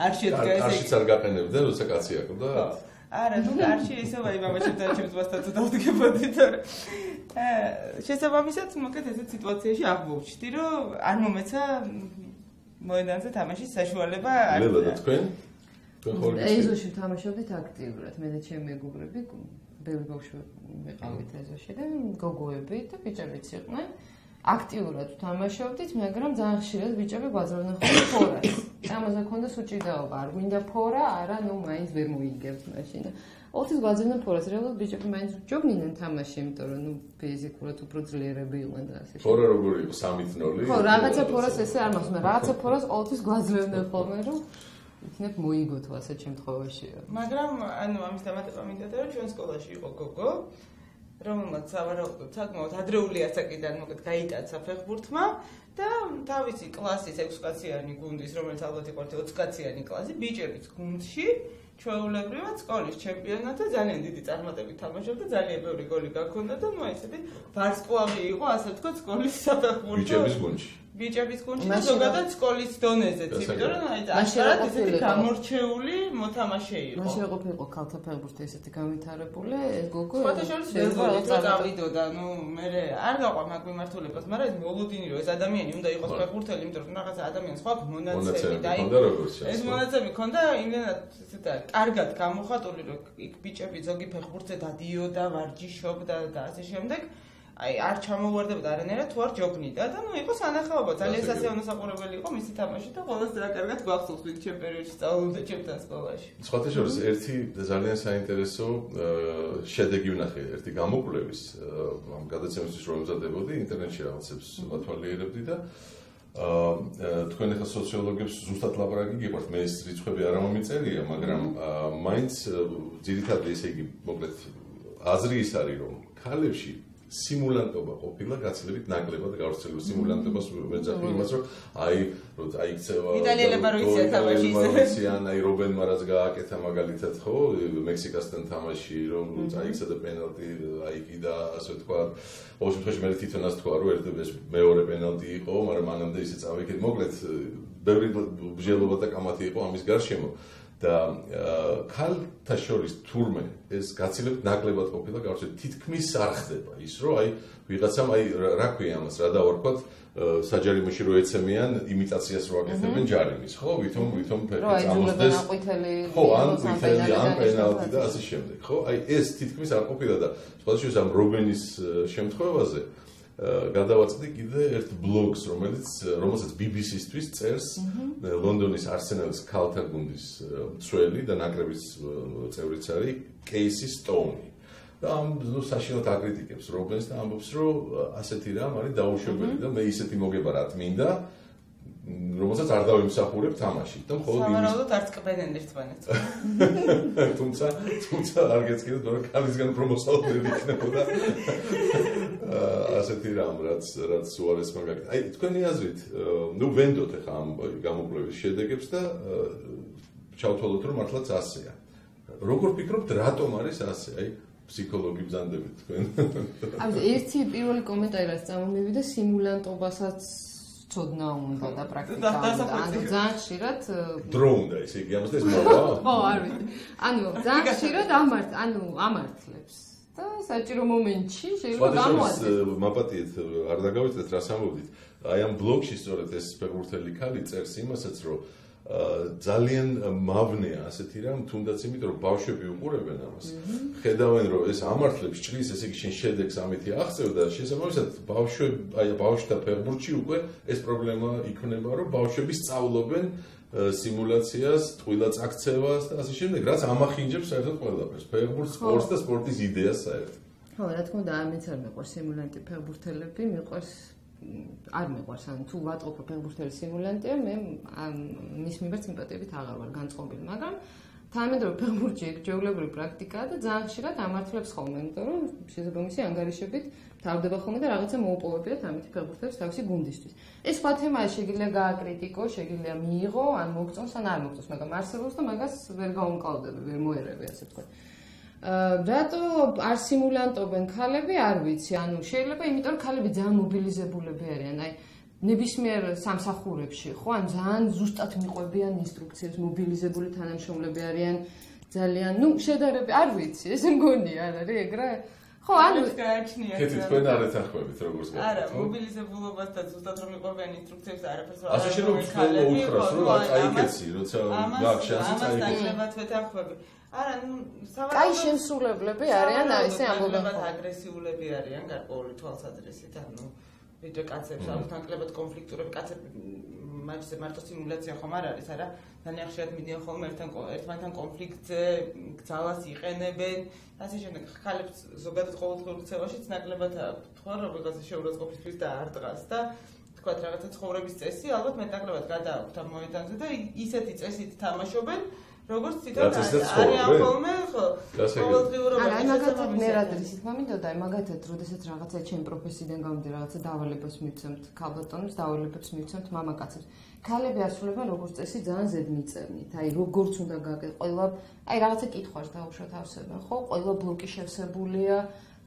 არ შედგა ეს. არშიც არ გაყენებდნენ, როცა კაცი აკვდა. არა, ну არში ისევ აი მამაჩემ და ჩემს მასთან დავდგებოდი, თორე შესაბამისად მოკეთ ესეთ სიტუაციაში აღმოჩნდი, რომ არ მომეცა მოედანზე თამაშის საშუალება არ. ლელა და თქვენ? ეზოში თამაშობდით აქტიურად, მე და ჩემი მეგობრები, ბევრი ბავშვი ვიყავით ეზოში და გოგოები და ბიჭებიც იყვნენ. აქტიურად თამაშობდით, მაგრამ ძალიან ხშირად ბიჭები გვაძლევდნენ ხოლმე ფორას. ამაზე ქონდა სუჭიდაობა, არ გვინდა ფორა, არა, ну მაინც ვერ მოიგებთ მაშინ. ოთის გვაძლევდნენ ფორას, რეალურად ბიჭები მაინც ჯობდნენ თამაში, იმიტომ რომ ну ფიზიკურად უფრო ძლიერები იყვნენ და ასე. ფორა როგორი იყო 3-0? ხო, რაღაცა ფორას ესე არ მახსოვს, რაღაცა ფორას ოთის გვაძლევდნენ ხოლმე, რომ იქნებ მოიგოთ ასეთ შემთხვევაში. მაგრამ ანუ ამის დამატება მინდოდა, რომ ჩვენ სკოლაში იყო გოგო, რომელმაც სავარაუდოდ საკმაოდ ადრეული ასაკიდან მოკეთ გაიტაცა ფეხბურთმა და თავისი კლასის 6-კაციანი გუნდის, რომელიც ალბათ იყო 20-კაციანი კლასი, ბიჭების გუნდში ჩვეულებრივად სკოლის ჩემპიონატზე ძალიან დიდი წარმატებით თამაშობდა, ძალიან ბევრი გოლი გაქონდა და ну ესეთი ვარსკვლავი იყო, ასე ვთქვათ, სკოლის საფეხბურთო. ბიჭების გუნდში. ბიჭების გუნდში და ზოგადად სკოლის დონეზეც, იმიტომ რომ აი აშკარად ესეთი გამორჩეული მოთამაშე იყო. მაშინ ყოფილიყო ქალთა ფეხბურთი ესეთი განვითარებული, ეს გოგო ფოტოშოპის ვერბალით წავიდოდა, მე არ გაყვა მაგ მიმართულებას, მაგრამ ეს მოლოდინი რომ ეს ადამიანი უნდა იყოს ფეხბურთელი, იმიტომ რომ რაღაცა ადამიანს სხვა მონაცემი და ეს მონაცემი ქონდა იმენად ესეთა კარგად გამოხატული, რომ იქ ბიჭები ზოგი ფეხბურთზე დადიოდა, ვარჯიშობდა და ასე შემდეგ. აი არ ჩამოვარდებოდა არანაირად თუ არ ჯოგნიდა და ნუ იყო სანახაობა ძალიან სასიამოვნო საყურებელი იყო მისი თამაში და ყველას რა კარგად გვახსოვს ვინ ჩემ პერიოდში სწავლობდა ჩემთან სკოლაში. სხვათა შორის ერთი ძალიან საინტერესო შედეგი ვნახე ერთი გამოკვლევის ამ გადაცემისთვის რომ ემზადებოდი ინტერნეტში რაღაცებს ვათვალიერებდი და თქვენ ახლა სოციოლოგებს ზუსტად ლაპარაკი გიყვართ მე ეს რიცხვები არ მომიწერია მაგრამ მაინც ძირითადად ესე იგი მოკლედ აზრი ის არის რომ ქალებში სიმულანტობა ყოფილა გაცილებით ნაკლებად გავრცელებული სიმულანტობას მეძახი იმას რომ აი იქცევა იტალიელებმა რო იციან თამაში აი რობენმა რაც გააკეთა მაგალითად ხო მექსიკასთან თამაში რომ აიქცა და პენალტი აი კიდე ასე თქვა ყოველ შემთხვევაში მე თვითონაც თქვა რომ ერთ მეორე პენალტი იყო მაგრამ მანამდე ისე წავიქეთ მოკლედ ბევრი ბრძოლობა და კამათი იყო ამის გარშემო და ქალთა შორის თურმე ეს გაცილებით ნაკლებად ყოფილა გავრცელებული თითქმის არ ხდება ის რომ აი ვიღაცამ აი რა ქვია ამას რა დავარქვათ საჯარიმოში რო ეცემიან იმიტაციას რო აკეთებენ ჯარიმის ხო ვითომ წამოსდეს ხო ან ყვითელი ან პენალტი და ასე შემდეგ ხო აი ეს თითქმის არ ყოფილა და სხვადასხვა ამ რობენის შემთხვევაზე გადავაწყდი კიდე ერთ ბლოგს რომელსაც BBC-ისთვის წერს ლონდონის არსენალის ქალთა გუნდის მცველი და ნაკრების წევრიც არის კეისი სტოუნი და ამ საშინოდ აკრიტიკებს რობენს და ამბობს რომ ასეთი რამ არის დაუშვებელი და მე ისეთი მოგება რა მინდა რომელსაც არ დავიმსახურებ თამაში და მხოლოდ იმის სამარაუდოდ არც ყბენენ ერთმანეთს თუმცა არ გეცქიროთ რომ კალისგან პრომოსალდები იქნებოდა ასეთი რამ რაც უარესმა გაკეთა აი თქვენი აზრით ნუ ვენდოთ ახლა ამ გამოკვლევის შედეგებს და ჩავთვალოთ რომ მართლაც ასეა როგორ ფიქრობთ რატომ არის ასე აი ფსიქოლოგი ბრძანდებით თქვენ აი ერთი პირველი კომენტარი რაც წამომივიდა სიმულანტობასაც ცოდნა უნდა და პრაქტიკა ანუ ძალიან ხშირად დრო უნდა ისე იგი ამას და ეს მოვა ხო არ ვიცი ანუ ძალიან ხშირად ამართლებს და საჭირო მომენტში შეიძლება გამოაცხადოს მაპატიეთ არ დაგავიწყდეთ რას ამბობდით აი ამ ბლოგში სწორედ ეს ფეხბურთელი ქალი წერს იმასაც რომ ძალიან მავნეა ასეთი რამ თუნდაც იმიტომ რომ ბავშვები უყურებენ ამას ხედავენ რომ ეს ამართლებს ჭრის ესე იგი შენ შედეგს ამითი აღწევ და შესაბამისად ბავშვთა ფეხბურთში უკვე ეს პრობლემა იქნება რომ ბავშვები სწავლობენ სიმულაციას, ტყუილად აქცევას და ასე შემდეგ რაც ამახინჯებს საერთოდ ყველაფერს ფეხბურთს, სპორტს და სპორტის იდეას საერთოდ ხო რა თქმა უნდა ამეც არ მეყვარს სიმულანტი ფეხბურთელები მეყვარს არ მეყვარს ან თუ ვატყობ ფეხბურთელი სიმულანტია მე მის მიმართ სიმპათიებით აღარ ვარ განწყობილი მაგრამ თანამედროვე ფეხბურთში ჯეულებრივი პრაქტიკაა და ძალიან ხშირად ამართლებს ხოლმე იმიტომ რომ შესაბამისი ანგარიშებით თავდება ხოლმე და რაღაცა მოუპოვებიათ ამითი ფეხბურთელებს თავისი გუნდისთვის ეს სხვა თემაა შეგიძლია გააკრიტიკო შეგიძლია მიიღო ან მოგწონს ან არ მოგწონს მაგრამ არსებობს და მაგას ვერ გაუმკლავდები ვერ მოერევი ასე ვთქვათ რატო არ სიმულანტობენ ქალები არ ვიცი ანუ შეიძლება იმიტომ რომ ქალები ძალიან მობილიზებულები არიან აი ნებისმიერ სამსახურებში ხო ან ძალიან ზუსტად მიყვებიან ინსტრუქციებს მობილიზებული თანამშრომლები არიან ძალიან ნუ შედარები არ ვიცი ესე მგონია არ არის ეგრე ხო ანუ გააჩნია კეთილი თქვენ არ ეთანხმებით როგორც გაიგეთ არა მობილიზებულობას და ზუსტად რომ მიყვებიან ინსტრუქციებს არაფერს არ ასე შეიძლება უთხრას რომ აიკეცი როცა გაქვს შანსი წაიგეთ ამას ვეთანხმები არა ნუ კაი შემსრულებლები არიან ესე ამბობენ აგრესიულები არიან გარკვეული თვალსაზრისით ანუ ვიდრე კაცებს აქვს ნაკლებად კონფლიქტურები კაცები მაჩზე მარტო სიმულაცია ხომ არ არის არა ძალიან ხშირად მიდიან ხოლმე ერთმანეთთან კონფლიქტზე ძალას იყენებენ ასე შემდეგ ხალებს ზოგადად ყოველდღიურ ქცევაშიც ნაკლებად თქვა რომ რაღაცა შეურაცხყოფისთვის და არ დღას და თქვათ რაღაცა ცხოვრების წესი ალბათ მეტნაკლებად გადააქვთ ამ მოედანზე და ისეთი წესით თამაშობენ როგორც თვითონ არიან ხოლმე ხო ყოველდღიურობა აი მაგათად მე რა თქმა მინდოდა აი მაგათად როდესაც რაღაცა ჩემ პროფესიიდან გამომდინარე რაღაცა დავალებას მივცემთ ქალბატონებს დავალებებს მივცემთ მამაკაცებს ქალები ასრულებენ როგორც წესი ძალიან ზედმიწევნით აი როგორც უნდა გააკეთო ყველა აი რაღაცა კითხვას დაუშვათ ავსებენ ხო ყველა ბლოკი შევსებულია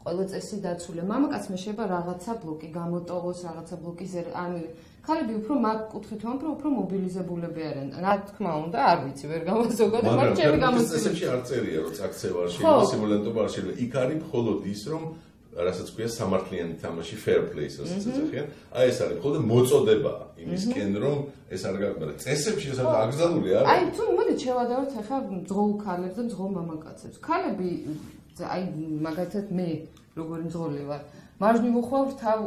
ყველა წესი დაცულია. მამაკაცმა შეიძლება რაღაცა ბლოკი გამოტოვოს, რაღაცა ბლოკის ანუ ქალები უფრო მაგ კუთხით ვამბობ, უფრო მობილიზებულები არიან. რა თქმა უნდა, არ ვიცი, ვერ გამოსოგოთ, მაგრამ ჩემი გამოცდილებაში არ წერია, რომ წაქცევა არ შეიძლება, სიმულანტობა არ შეიძლება. იქ არის მხოლოდ ის, რომ რასაც ქვია სამართლიანი თამაში fair play-ს ასეცახიან. აი ეს არის მხოლოდ მოწოდება იმისკენ, რომ ეს არ გაგმარა. წესებში ეს აკრძალული არა. აი თუ მოდით შევადაროთ ახლა მძღოლ ქალებს და მძღოლ მამაკაცებს. ქალები აი მაგალითად მე როგორი მძღოლი ვარ. მარჯვნივ უხვავ თავ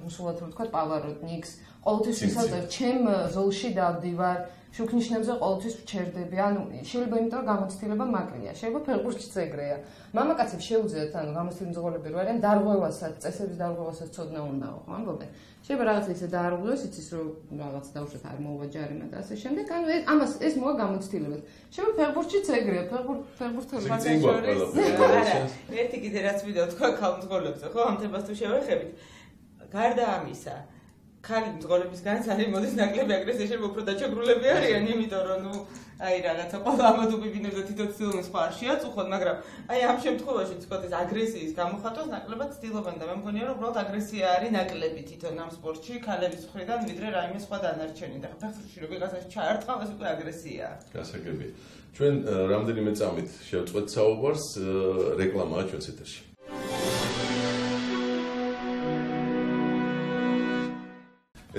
უსულად რომ თქვა პავაროტნიკს, ყოველთვის ვისაუბრებ ჩემ ზოლში დავდივარ, შუქნიშნებზე ყოველთვის ვჩერდები. ანუ შეიძლება იმიტომ რომ გამოცდილება მაკლია, შეიძლება ფეხბურთშიც ეგრეა. მამაკაცებს შეუძლიათ ანუ გამოცდილი მძღოლები რო არიან, დარღვევასაც, წესების დარღვევასაც ცოდნა უნდა აყო, ამბობენ. შეიძლება რაღაცა ისე დაარღვევოს, იცის რომ რაღაც დაუშვათ არ მოვაჯარიმა და ასე შემდეგ. ანუ ამას ეს მოა გამოცდილებას. შეიძლება ფეხბურთშიც ეგრეა, ფეხბურთელებს არა, ერთი კიდე რაც ვიდა თქვა ქალმძღოლებზე, ხო, ამ თემას თუ შევეხებით. გარდა ამისა, ქალი მძღოლებისგანაც არის მოდის ნაკლები აგრესია შეიძლება უფრო დაჩაგრულები არიან, იმიტომ რომ ნუ აი რაღაცა ყველა ამადობებინებს და თითო ცდილობს სხვა არ შეაწუხოთ, მაგრამ აი ამ შემთხვევაში თქოთ ეს აგრესიის გამოხატვას ნაკლებად ცდილობენ და მე მგონია რომ უბრალოდ აგრესია არის ნაკლები თვითონ ამ სპორტში ქალების მხრიდან ვიდრე რაიმე სხვა დანარჩენი და ფეხბურთში რო ვიღაცას ჩაარტყავ ეს უკვე აგრესიაა. გასაგებია. ჩვენ რამდენიმე წამით შევწყვეთ საუბარს, რეკლამაა ჩვენს ეთერში.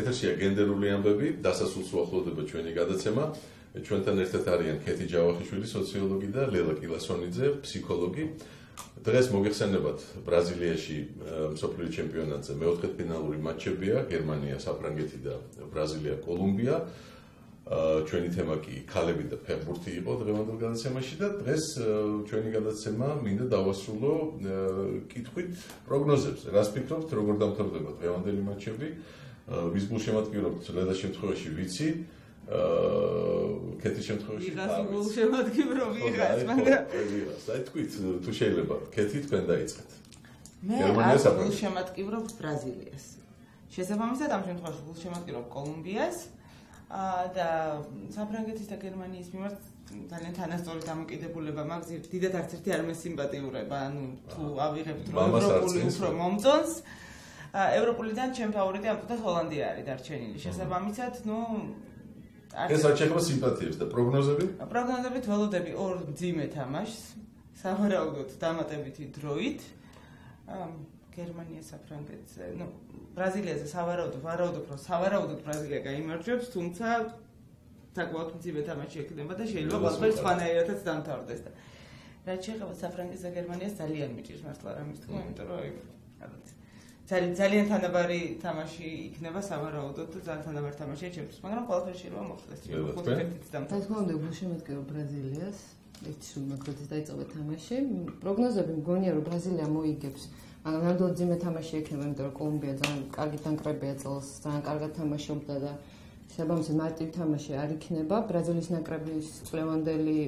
ეთერშია გენდერული ამბები, დასასრულს უახლოვდება ჩვენი გადაცემა. ჩვენთან ერთად არიან ქეთი ჯავახიშვილი, სოციოლოგი და ლელა კილასონიძე, ფსიქოლოგი. დღეს მოგეხსენებათ ბრაზილიაში მსოფლიო ჩემპიონატზე მეოთხედფინალური მატჩებია, გერმანია, საფრანგეთი და ბრაზილია, კოლუმბია. ჩვენი თემა კი ქალები და ფეხბურთი იყო დღევანდელ გადაცემაში და დღეს ჩვენი გადაცემა მინდა დავასრულო კითხვით პროგნოზებზე. რას ფიქრობთ, როგორ დამთავრდება დღევანდელი მატჩები? ვის გულშემატკივრობთ ლელა შემთხვევაში ვიცი, ქეთის შემთხვევაში ვიღაც გულშემატკივრო ვიღაც, მაგრამ აი თქვით თუ შეიძლება ქეთი თქვენ დაიწყეთ. მე გულშემატკივრობ ბრაზილიას. შესაბამისად ამ შემთხვევაში გულშემატკივრობ კოლუმბიას და საფრანგეთის და გერმანიის მიმართ ძალიან თანასწორი დამოკიდებულება მაქვს. დიდად არც ერთი არ მესიმპათიურება, ანუ თუ ავიღებთ რომ ევროპული უფრო მომწონს ევროპულიდან ჩემ ფავორიტი ამბობთ ჰოლანდია არის დარჩენილი. შესაბამისად, ნუ ეს არ შეიძლება სიმპათიებს და პროგნოზები? პროგნოზებით ველოდები ორ მძიმე თამაშს, სავარაუდოდ დამატებითი დროით. გერმანია საფრანგეთზე, ნუ ბრაზილიაზე ვარაუდობ, რომ სავარაუდოდ ბრაზილია გაიმარჯვებს, თუმცა საკმაოდ მძიმე თამაში ექნება და შეიძლება ყველაფერი სხვანაირადაც დამთავრდეს და რაც შეეხება საფრანგეთს და გერმანიას ძალიან მიჭირს მართლა რამის თქმა, იმიტომ რომ ძალიან თანაბარი თამაში იქნება სავარაუდოდ და ძალიან თანაბარი თამაშია ჩემთვის, მაგრამ ყველაფერი შეიძლება მოხდეს. და თქმა უნდა, გულშემატკივრობ ბრაზილიას, ერთი სულ მოკროთის დაიწყება თამაში. პროგნოზები მგონია რომ ბრაზილია მოიგებს, მაგრამ ნამდვილად ძიმე თამაში ექნება, იმიტომ რომ კოლუმბია ძალიან კარგი დანკრებია წელს, ძალიან კარგად თამაშობდა და შესაბამისად მარტივი თამაში არ იქნება. ბრაზილიის ნაკრების წლევანდელი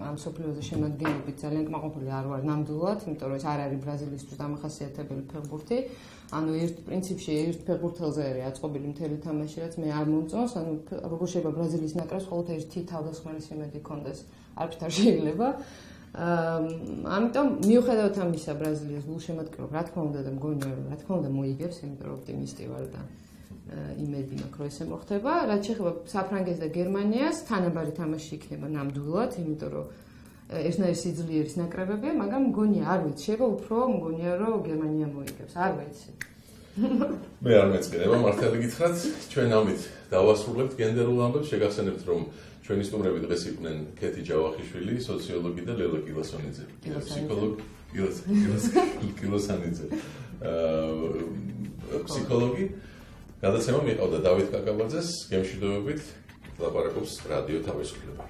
ამ სოფლიოზე შემადგენლობით ძალიან კმაყოფილი არ ვარ ნამდვილად, იმიტომ რომ ეს არ არის ბრაზილისთვის დამახასიათებელი ფეხბურთი. ანუ პრინციპში ერთ ფეხბურთელზე არის აწყობილი მთელი თამაში, რაც მე არ მომწონს. ანუ როგორ შეიძლება ბრაზილიის ნაკრებს მხოლოდ ერთი თავდასხმელის იმედი ჰქონდეს, არც არ შეიძლება. ამიტომ მიუხედავად ამისა ბრაზილიას გულშემატკივრობ, რა თქმა უნდა და მგონია რომ რა თქმა უნდა მოიგებს, იმიტომ რომ ოპტიმისტი ვარ და იმედი მაქვს რომ ესე მოხდება. რაც შეეხება საფრანგეთს და გერმანიას, თანაბარი თამაში იქნება ნამდვილად, იმიტომ რომ ერთნაირი სიძლიერის ნაკრებებია, მაგრამ მგონია არ ვიცი, შეიძლება უფრო მგონია რომ გერმანია მოიგებს, არ ვიცი. მე არ მეწყინება, მართალი გითხრათ, ჩვენ ამით დავასრულებთ გენდერულ ამბებს, შეგახსენებთ რომ ჩვენი სტუმრები დღეს იყვნენ ქეთი ჯავახიშვილი, სოციოლოგი და ლელა კილასონიძე, ფსიქოლოგი, კილოსანიძე, ფსიქოლოგი. გადაცემა მიყავდა დავით კაკაბაძეს, გემშვიდობებით, ლაპარაკობს რადიო თავისუფლება.